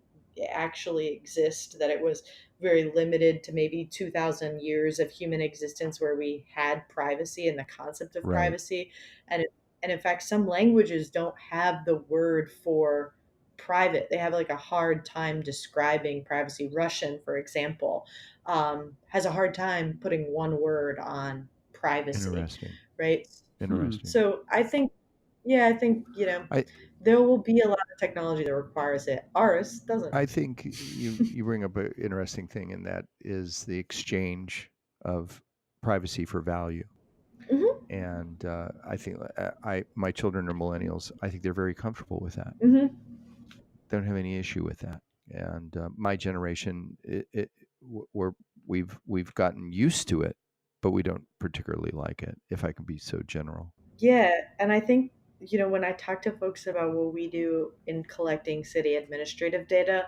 Speaker 3: actually exist, that it was very limited to maybe 2,000 years of human existence where we had privacy and the concept of
Speaker 1: Right.
Speaker 3: privacy. And in fact, some languages don't have the word for private. They have like a hard time describing privacy. Russian, for example, has a hard time putting one word on privacy,
Speaker 1: Interesting.
Speaker 3: right?
Speaker 2: Hmm.
Speaker 1: Interesting.
Speaker 3: So I think Yeah, I think,
Speaker 1: I
Speaker 3: there will be a lot of technology that requires it. Ours doesn't.
Speaker 1: I think you bring up an interesting thing, and that is the exchange of privacy for value.
Speaker 3: Hmm.
Speaker 1: And I think my children are millennials. I think they're very comfortable with that.
Speaker 3: Hmm.
Speaker 1: They don't have any issue with that. And my generation, we're we've gotten used to it, but we don't particularly like it. If I can be so general.
Speaker 3: Yeah, and I think, when I talk to folks about what we do in collecting city administrative data,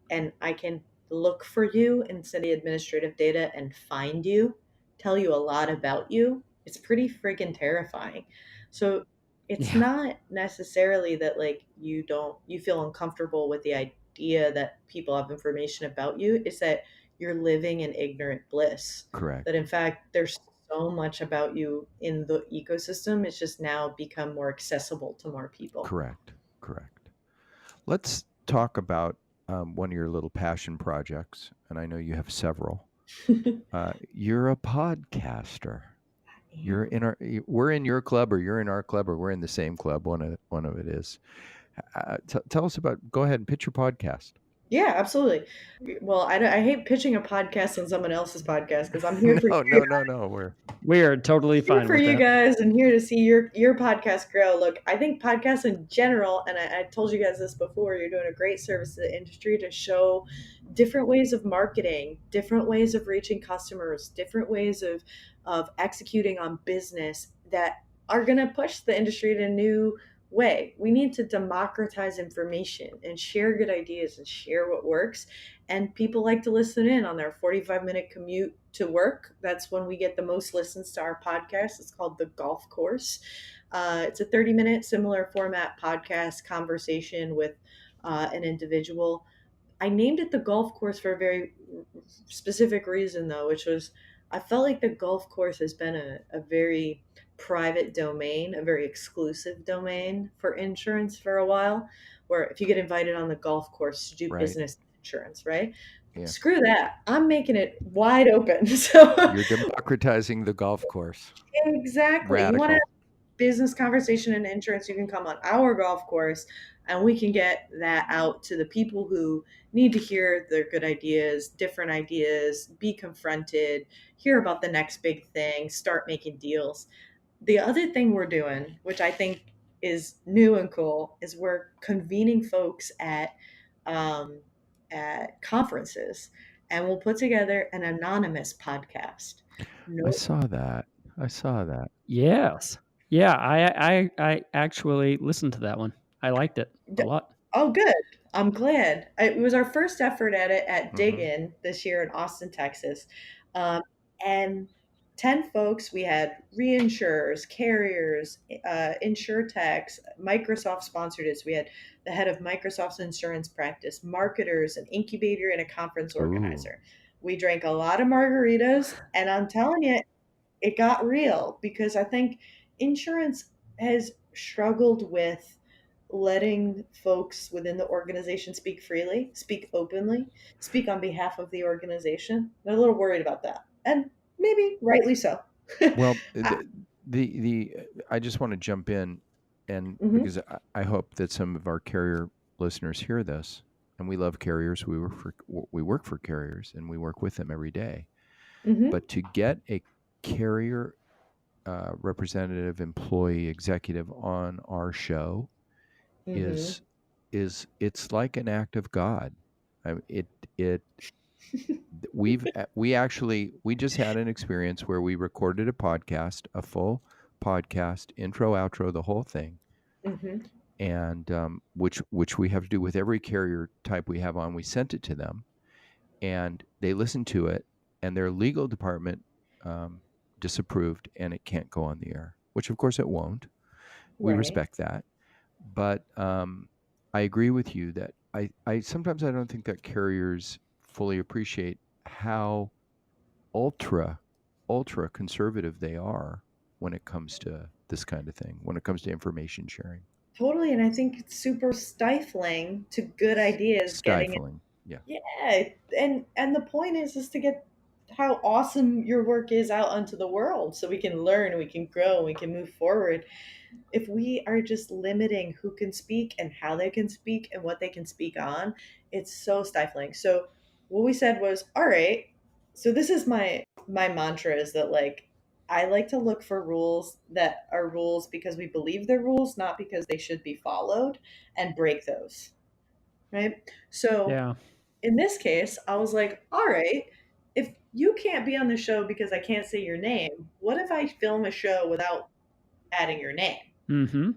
Speaker 3: and I can look for you in city administrative data and find you, tell you a lot about you, it's pretty freaking terrifying. So it's
Speaker 2: Yeah.
Speaker 3: not necessarily that like you feel uncomfortable with the idea that people have information about you, it's that you're living in ignorant bliss,
Speaker 1: Correct.
Speaker 3: that in fact there's so much about you in the ecosystem. It's just now become more accessible to more people.
Speaker 1: Correct. Correct. Let's talk about one of your little passion projects, and I know you have several. You're a podcaster. You're
Speaker 3: Damn.
Speaker 1: in our. We're in your club, or you're in our club, or we're in the same club. One of it is. Tell us about. Go ahead and pitch your podcast.
Speaker 3: Yeah, absolutely. Well, I hate pitching a podcast on someone else's podcast because I'm here for
Speaker 1: No, no, no, no. We're
Speaker 2: We are totally
Speaker 3: here
Speaker 2: fine
Speaker 3: for
Speaker 2: with
Speaker 3: you
Speaker 2: that.
Speaker 3: guys and here to see your podcast grow. Look, I think podcasts in general, and I told you guys this before, you're doing a great service to the industry to show different ways of marketing, different ways of reaching customers, different ways of executing on business that are going to push the industry in a new way. We need to democratize information and share good ideas and share what works, and people like to listen in on their 45-minute commute to work. That's when we get the most listens to our podcast. It's called The Golf Course. It's a 30-minute similar format podcast conversation with an individual. I named it The Golf Course for a very specific reason, though, which was I felt like the golf course has been a very private domain, a very exclusive domain for insurance for a while, where if you get invited on the golf course to do
Speaker 1: right.
Speaker 3: business insurance, right?
Speaker 1: Yeah.
Speaker 3: Screw that. I'm making it wide open. So
Speaker 1: You're democratizing the golf course.
Speaker 3: exactly. You want to
Speaker 1: Radical.
Speaker 3: business conversation and insurance, you can come on our golf course and we can get that out to the people who need to hear their good ideas, different ideas, be confronted, hear about the next big thing, start making deals. The other thing we're doing, which I think is new and cool, is we're convening folks um, at conferences, and we'll put together an anonymous podcast.
Speaker 1: I
Speaker 3: No,
Speaker 1: saw that. I saw that.
Speaker 2: Yes. Yeah, I actually listened to that one. I liked it a
Speaker 3: D-
Speaker 2: lot.
Speaker 3: Oh, good. I'm glad. It was our first effort at it at Dig
Speaker 1: Mm-hmm.
Speaker 3: In this year in Austin, Texas. And 10 folks, we had reinsurers, carriers, InsureTechs, Microsoft sponsored it. So we had the head of Microsoft's insurance practice, marketers, an incubator, and a conference
Speaker 1: Ooh.
Speaker 3: organizer. We drank a lot of margaritas, and I'm telling you, it got real because I think insurance has struggled with letting folks within the organization speak freely, speak openly, speak on behalf of the organization. They're a little worried about that, and maybe rightly so.
Speaker 1: Well,
Speaker 3: Ah,
Speaker 1: the I just want to jump in, and
Speaker 3: mhm,
Speaker 1: because I hope that some of our carrier listeners hear this, and we love carriers. We work for carriers, and we work with them every day.
Speaker 3: mhm,
Speaker 1: But to get a carrier representative, employee, executive on our show
Speaker 3: mhm.
Speaker 1: is it's like an act of God. I, it we just had an experience where we recorded a full podcast, intro, outro, the whole thing,
Speaker 3: Mhm.
Speaker 1: and which we have to do with every carrier type we have on. We sent it to them, and they listened to it, and their legal department um, disapproved, and it can't go on the air. Which of course it won't. We
Speaker 3: Right.
Speaker 1: respect that, but I agree with you that I sometimes I don't think that carriers fully appreciate how ultra ultra conservative they are when it comes to this kind of thing, when it comes to information sharing.
Speaker 3: Totally, and I think it's super stifling to good ideas getting it.
Speaker 1: Stifling. Yeah.
Speaker 3: Yeah, and the point is to get how awesome your work is out onto the world so we can learn, we can grow, we can move forward. if we are just limiting who can speak and how they can speak and what they can speak on, it's so stifling. So what we said was, all right, so this is my mantra is that like I like to look for rules that are rules because we believe they're rules, not because they should be followed, and break those. Right? So
Speaker 2: Yeah.
Speaker 3: in this case, I was like, all right, if you can't be on the show because I can't say your name, what if I film a show without adding your name?
Speaker 2: Mm-hmm.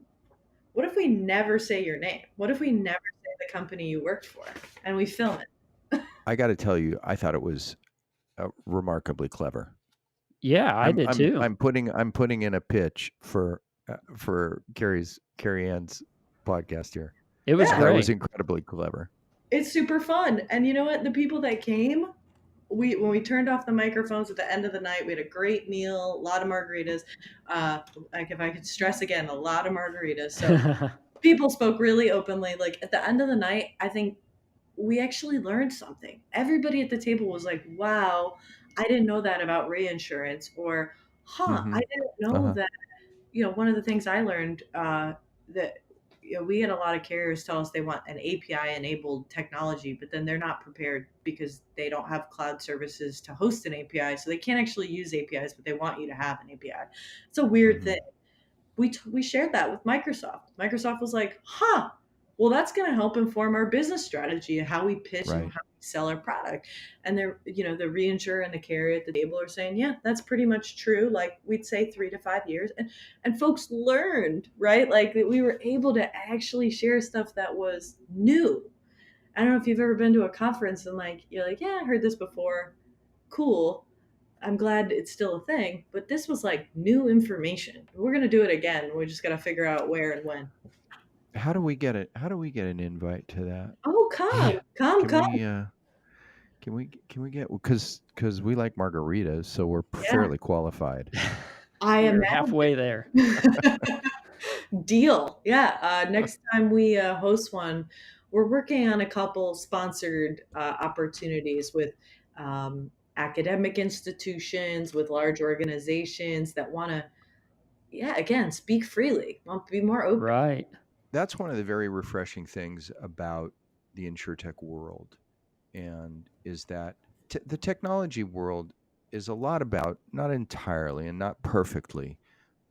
Speaker 3: What if we never say your name? What if we never say the company you worked for and we film it?
Speaker 1: I got to tell you, I thought it was remarkably clever.
Speaker 2: Yeah, I did too.
Speaker 1: I'm putting in a pitch for Carey Ann's podcast here.
Speaker 2: It was
Speaker 3: Yeah.
Speaker 1: That was
Speaker 2: great.
Speaker 1: incredibly clever.
Speaker 3: It's super fun. And you know what? The people that came, when we turned off the microphones at the end of the night, we had a great meal, a lot of margaritas. Like if I could stress again, a lot of margaritas. So people spoke really openly. Like at the end of the night, I think we actually learned something. Everybody at the table was like, wow, I didn't know that about reinsurance, or
Speaker 1: Mm-hmm.
Speaker 3: I didn't know that. One of the things I learned that we had a lot of carriers tell us they want an API enabled technology, but then they're not prepared because they don't have cloud services to host an API. So they can't actually use APIs, but they want you to have an API. It's a weird
Speaker 1: Mm-hmm.
Speaker 3: thing. We shared that with Microsoft. Microsoft was like, well, that's going to help inform our business strategy and how we pitch and
Speaker 1: Right.
Speaker 3: how we sell our product. And they're, the reinsurer and the carrier at the table are saying, yeah, that's pretty much true. Like we'd say 3 to 5 years. And folks learned, right? Like that we were able to actually share stuff that was new. I don't know if you've ever been to a conference and like, you're like, yeah, I heard this before. Cool. I'm glad it's still a thing, but this was like new information. We're going to do it again. We just got to figure out where and when.
Speaker 1: How do we get it? How do we get an invite to that?
Speaker 3: Oh, come, come,
Speaker 1: Can
Speaker 3: come.
Speaker 1: we? Can we get? Because we like margaritas, so we're
Speaker 3: Yeah.
Speaker 1: fairly qualified.
Speaker 3: I am
Speaker 2: We're halfway there.
Speaker 3: Deal. Yeah. Next time we host one, we're working on a couple sponsored opportunities with academic institutions, with large organizations that want to, yeah, again, speak freely, want to be more open.
Speaker 2: Right.
Speaker 1: That's one of the very refreshing things about the InsureTech world, and is that the technology world is a lot about, not entirely and not perfectly,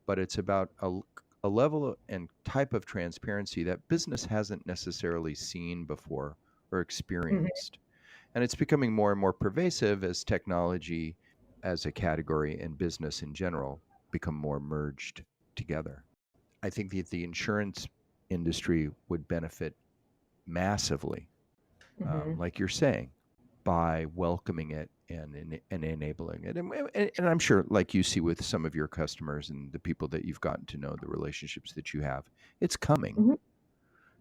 Speaker 1: but it's about a level and type of transparency that business hasn't necessarily seen before or experienced. And it's becoming more and more pervasive as technology as a category and business in general become more merged together. I think that the insurance industry would benefit massively, like you're saying, by welcoming it and enabling it. And I'm sure, like you see with some of your customers and the people that you've gotten to know, the relationships that you have, it's coming.
Speaker 3: Mhm.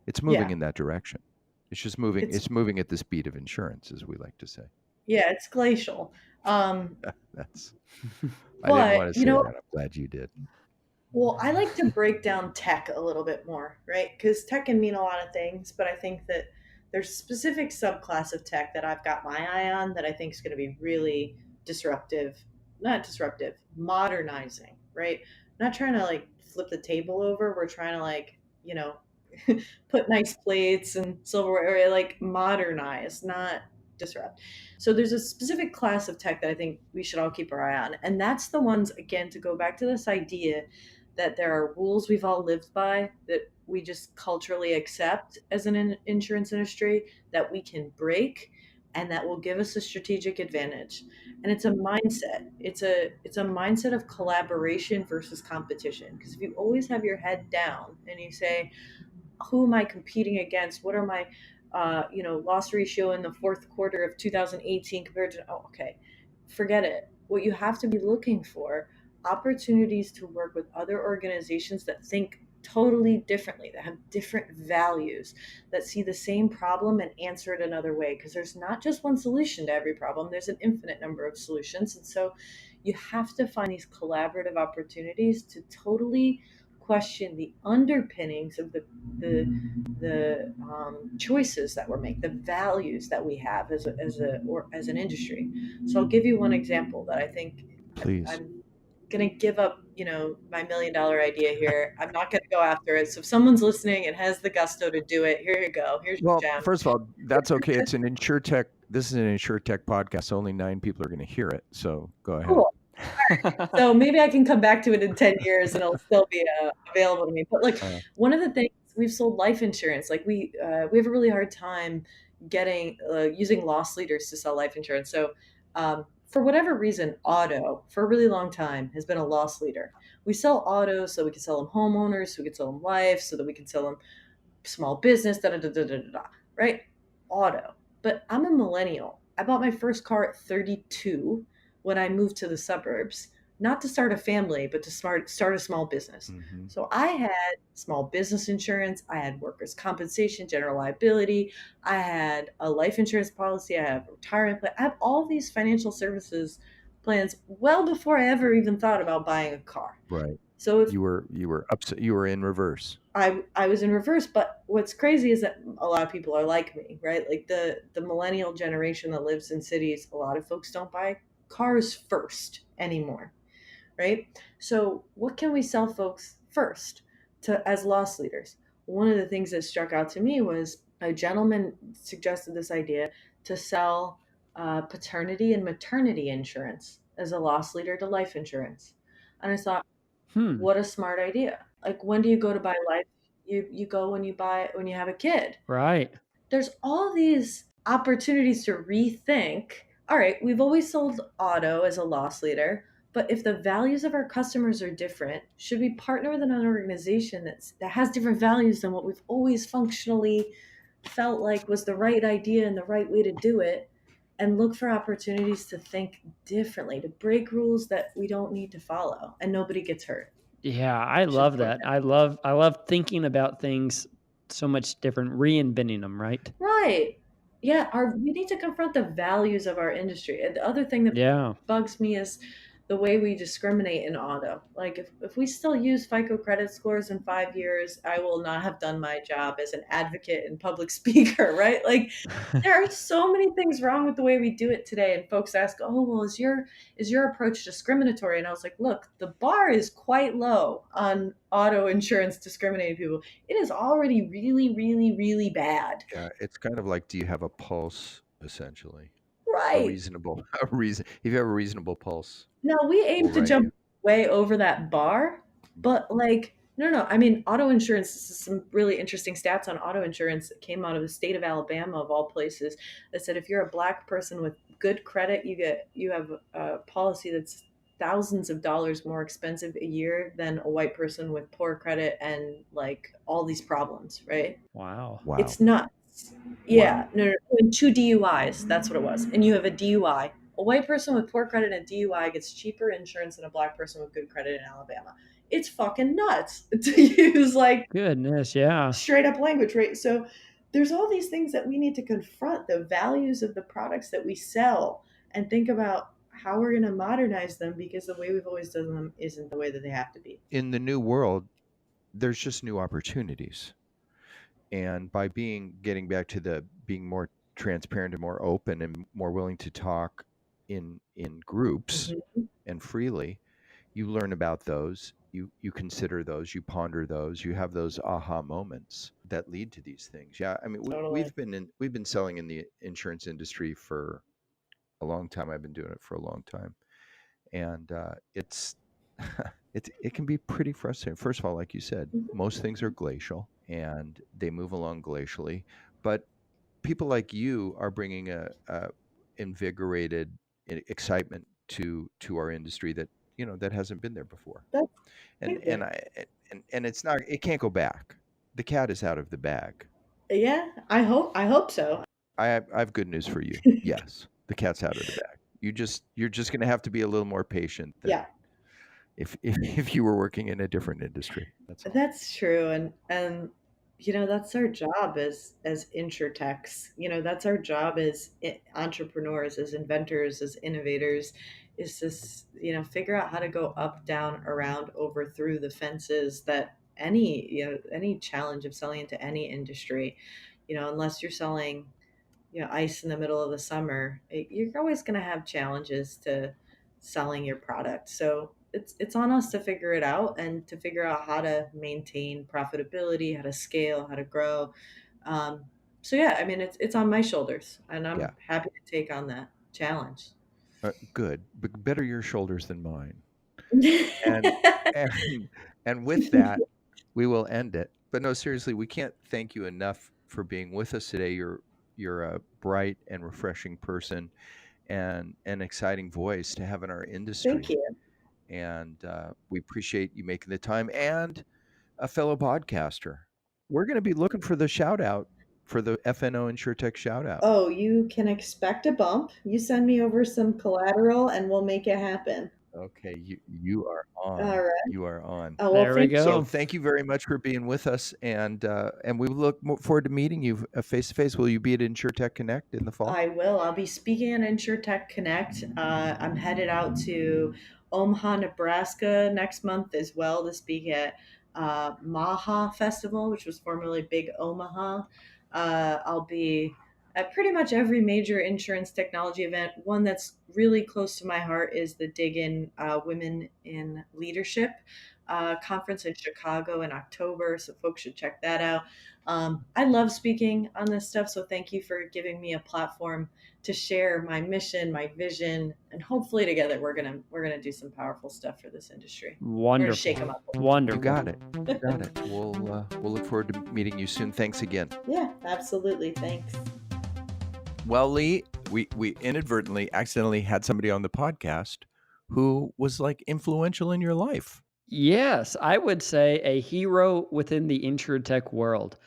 Speaker 1: It's moving
Speaker 3: Yeah.
Speaker 1: in that direction. It's just moving.
Speaker 3: It's
Speaker 1: It's moving at the speed of insurance, as we like to say.
Speaker 3: Yeah, it's glacial.
Speaker 1: That's. I didn't
Speaker 3: But
Speaker 1: want to say that. I'm glad you did.
Speaker 3: well, I like to break down tech a little bit more, right? Because tech can mean a lot of things, but I think that there's a specific subclass of tech that I've got my eye on that I think is going to be really disruptive, not disruptive, modernizing, right? Not trying to like flip the table over. We're trying to like, you know, put nice plates and silverware, like modernize, not disrupt. So there's a specific class of tech that I think we should all keep our eye on. And that's the ones, again, to go back to this idea that there are rules we've all lived by that we just culturally accept as an insurance industry that we can break and that will give us a strategic advantage. And it's a mindset. It's a mindset of collaboration versus competition. Because if you always have your head down and you say, who am I competing against? What are my loss ratio in the fourth quarter of 2018 compared to, oh, okay, forget it. What you have to be looking for, opportunities to work with other organizations that think totally differently, that have different values, that see the same problem and answer it another way. Because there's not just one solution to every problem, there's an infinite number of solutions. And so you have to find these collaborative opportunities to totally question the underpinnings of the choices that we're making, the values that we have as an industry. So I'll give you one example that I think
Speaker 1: Please.
Speaker 3: I'm gonna give up, my $1 million idea here. I'm not gonna go after it. So if someone's listening and has the gusto to do it, here you go. Here's your
Speaker 1: Well,
Speaker 3: gem.
Speaker 1: first of all, that's okay. It's an InsureTech. This is an InsureTech podcast. So only 9 people are going to hear it. So go ahead.
Speaker 3: Cool. So maybe I can come back to it in 10 years and it'll still be available to me. But like one of the things, we've sold life insurance. Like we have a really hard time getting using loss leaders to sell life insurance. So for whatever reason, auto for a really long time has been a loss leader. We sell auto so we can sell them homeowners, so we can sell them life, so that we can sell them small business, right? Auto. But I'm a millennial. I bought my first car at 32 when I moved to the suburbs, not to start a family, but to start a small business.
Speaker 1: Mm-hmm.
Speaker 3: So I had small business insurance, I had workers' compensation, general liability, I had a life insurance policy, I have a retirement plan. I have all these financial services plans well before I ever even thought about buying a car.
Speaker 1: Right.
Speaker 3: So if
Speaker 1: you were upset, you were in reverse.
Speaker 3: I was in reverse, but what's crazy is that a lot of people are like me, right? Like the millennial generation that lives in cities, a lot of folks don't buy cars first anymore, right? So what can we sell folks first to as loss leaders? One of the things that struck out to me was a gentleman suggested this idea to sell paternity and maternity insurance as a loss leader to life insurance. And I thought, what a smart idea. Like when do you go to buy life? You go when you have a kid.
Speaker 2: Right.
Speaker 3: There's all these opportunities to rethink. All right, we've always sold auto as a loss leader, but if the values of our customers are different, should we partner with another organization that has different values than what we've always functionally felt like was the right idea and the right way to do it, and look for opportunities to think differently, to break rules that we don't need to follow and nobody gets hurt.
Speaker 2: Yeah, I love that. I love thinking about things so much different, reinventing them, right?
Speaker 3: Right. Yeah, we need to confront the values of our industry. And the other thing that bugs me is the way we discriminate in auto. Like if we still use FICO credit scores in 5 years, I will not have done my job as an advocate and public speaker, right? Like there are so many things wrong with the way we do it today. And folks ask, oh, well, is your approach discriminatory? And I was like, look, the bar is quite low on auto insurance discriminating people. It is already really, really, really bad.
Speaker 1: Yeah, it's kind of like, do you have a pulse, essentially? A
Speaker 3: Right.
Speaker 1: reasonable, if you have a reasonable pulse.
Speaker 3: No, we aim to jump way over that bar, but like, no. I mean, auto insurance, this is some really interesting stats on auto insurance that came out of the state of Alabama, of all places, that said if you're a Black person with good credit, you have a policy that's thousands of dollars more expensive a year than a white person with poor credit and like all these problems, right?
Speaker 2: Wow.
Speaker 3: It's nuts. Yeah, no, and 2 DUIs, that's what it was. And you have a DUI. A white person with poor credit and a DUI gets cheaper insurance than a Black person with good credit in Alabama. It's fucking nuts to use like
Speaker 2: Goodness, yeah.
Speaker 3: straight up language, right? So there's all these things that we need to confront, the values of the products that we sell, and think about how we're going to modernize them, because the way we've always done them isn't the way that they have to be.
Speaker 1: In the new world, there's just new opportunities. And by getting back to being more transparent and more open and more willing to talk in groups and freely, you learn about those, you consider those, you ponder those, you have those aha moments that lead to these things. Yeah, I mean,
Speaker 3: Totally.
Speaker 1: we've been selling in the insurance industry for a long time. I've been doing it for a long time, and it's it can be pretty frustrating. First of all, like you said, most things are glacial and they move along glacially, but people like you are bringing a invigorated excitement to our industry that that hasn't been there before. And it's not, it can't go back. The cat is out of the bag.
Speaker 3: Yeah, I hope so.
Speaker 1: I have good news for you. Yes, the cat's out of the bag. You're just going to have to be a little more patient than if you were working in a different industry.
Speaker 3: That's true. And that's our job as InsureTechs. That's our job as entrepreneurs, as inventors, as innovators, is this, figure out how to go up, down, around, over, through the fences that any challenge of selling into any industry, unless you're selling, ice in the middle of the summer, you're always going to have challenges to selling your product. So it's on us to figure it out and to figure out how to maintain profitability, how to scale, how to grow. Um, so yeah, I mean, it's on my shoulders, and I'm
Speaker 1: Yeah.
Speaker 3: happy to take on that challenge.
Speaker 1: Good. Better your shoulders than mine. And and and with that, we will end it. But no, seriously, we can't thank you enough for being with us today. You're a bright and refreshing person and an exciting voice to have in our
Speaker 3: Thank
Speaker 1: industry.
Speaker 3: you.
Speaker 1: And we appreciate you making the time and a fellow podcaster. We're going to be looking for the shout out for the FNO InsureTech shout out.
Speaker 3: Oh, you can expect a bump. You send me over some collateral, and we'll make it happen.
Speaker 1: Okay, you are
Speaker 3: All
Speaker 1: on.
Speaker 3: right.
Speaker 1: You are on.
Speaker 3: Oh well,
Speaker 2: There we
Speaker 3: thank
Speaker 1: So
Speaker 3: you.
Speaker 2: go.
Speaker 1: thank you very much for being with us, and we look forward to meeting you face to face. Will you be at InsureTech Connect in the fall?
Speaker 3: I will. I'll be speaking at InsureTech Connect. I'm headed out to Omaha, Nebraska next month as well to speak at Maha Festival, which was formerly Big Omaha. I'll be at pretty much every major insurance technology event. One that's really close to my heart is the Dig In Women in Leadership conference in Chicago in October, so folks should check that out. I love speaking on this stuff, so thank you for giving me a platform to share my mission, my vision, and hopefully together we're gonna do some powerful stuff for this industry. We're gonna shake them
Speaker 2: Wonderful.
Speaker 3: up.
Speaker 1: You
Speaker 2: Wonderful.
Speaker 1: got it. You got it. We'll look forward to meeting you soon. Thanks again.
Speaker 3: Yeah, absolutely. Thanks.
Speaker 1: Well, Lee, we inadvertently, accidentally had somebody on the podcast who was like influential in your life.
Speaker 2: Yes, I would say a hero within the InsureTech world.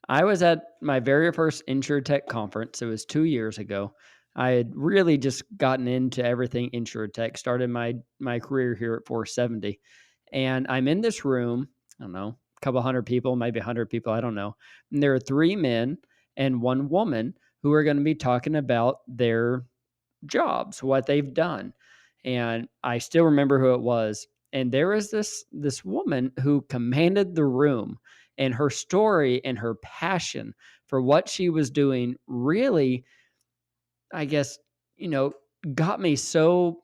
Speaker 2: I was at my very first InsureTech conference. It was 2 years ago. I had really just gotten into everything InsureTech, started my career here at 470. And I'm in this room, I don't know, a couple hundred people, maybe 100 people, I don't know. And there are three men and one woman who are going to be talking about their jobs, what they've done. And I still remember who it was. And there was this woman who commanded the room, and her story and her passion for what she was doing really, I guess, you know, got me so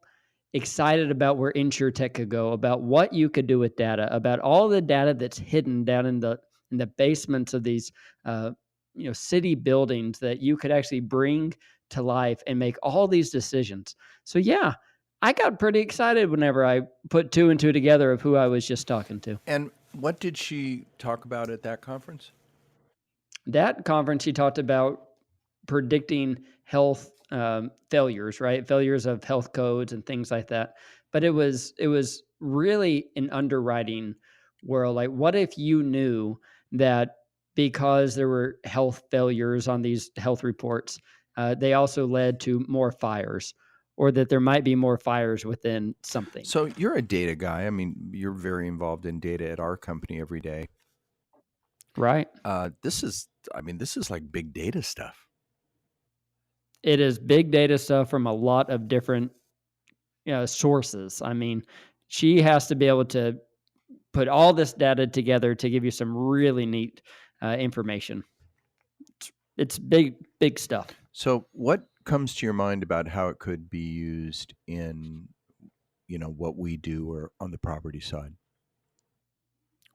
Speaker 2: excited about where InsureTech could go, about what you could do with data, about all the data that's hidden down in the basements of these city buildings that you could actually bring to life and make all these decisions. So yeah, I got pretty excited whenever I put two and two together of who I was just talking to.
Speaker 1: And what did she talk about at that conference?
Speaker 2: That conference, she talked about predicting health failures, right? Failures of health codes and things like that. But it was really an underwriting world. Like, what if you knew that because there were health failures on these health reports, they also led to more fires, or that there might be more fires within something,
Speaker 1: So you're a data guy. I mean, you're very involved in data at our company every day.
Speaker 2: right?
Speaker 1: This is like big data stuff.
Speaker 2: It is big data stuff from a lot of different sources. I mean, she has to be able to put all this data together to give you some really neat information. It's big, big stuff.
Speaker 1: So what comes to your mind about how it could be used in, what we do or on the property side?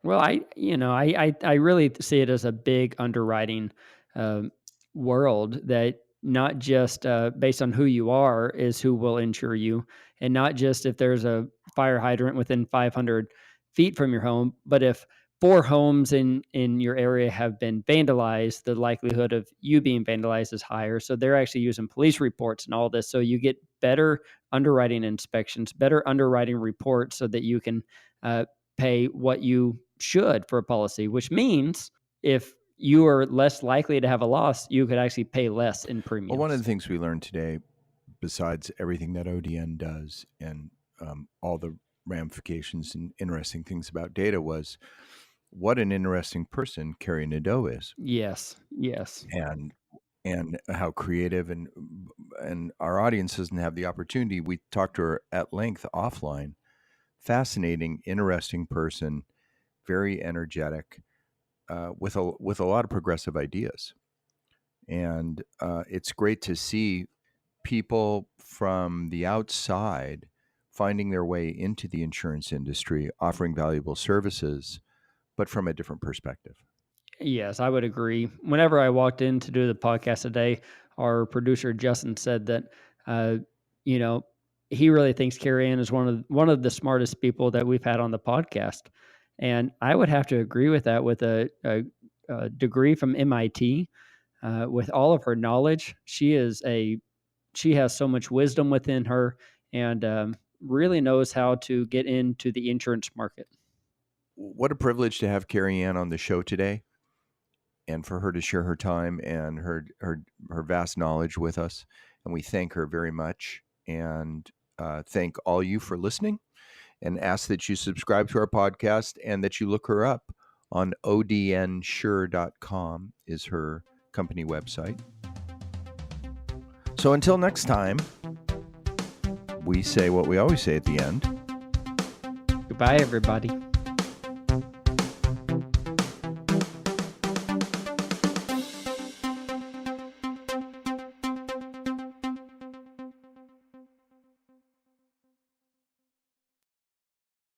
Speaker 2: Well, I really see it as a big underwriting um, world that not just based on who you are is who will insure you, and not just if there's a fire hydrant within 500 feet from your home, but if four homes in your area have been vandalized, the likelihood of you being vandalized is higher. So they're actually using police reports and all this, so you get better underwriting inspections, better underwriting reports, so that you can pay what you should for a policy, which means if you are less likely to have a loss, you could actually pay less in premiums.
Speaker 1: Well, one of the things we learned today, besides everything that ODN does and all the ramifications and interesting things about data, was what an interesting person Carey Ann Nadeau is,
Speaker 2: Yes.
Speaker 1: and how creative, and our audience doesn't have the opportunity. We talked to her at length offline. Fascinating, interesting person, very energetic, with a lot of progressive ideas, and it's great to see people from the outside finding their way into the insurance industry, offering valuable services, but from a different perspective.
Speaker 2: Yes, I would agree. Whenever I walked in to do the podcast today, our producer Justin said that, uh, you know, he really thinks Carey Ann is one of the smartest people that we've had on the podcast, and I would have to agree with that. With a degree from MIT, with all of her knowledge, she has so much wisdom within her, and really knows how to get into the insurance market.
Speaker 1: What a privilege to have Carey Ann on the show today, and for her to share her time and her vast knowledge with us. And we thank her very much, and thank all you for listening, and ask that you subscribe to our podcast and that you look her up on odnsure.com is her company website. So until next time, we say what we always say at the end.
Speaker 2: Goodbye, everybody.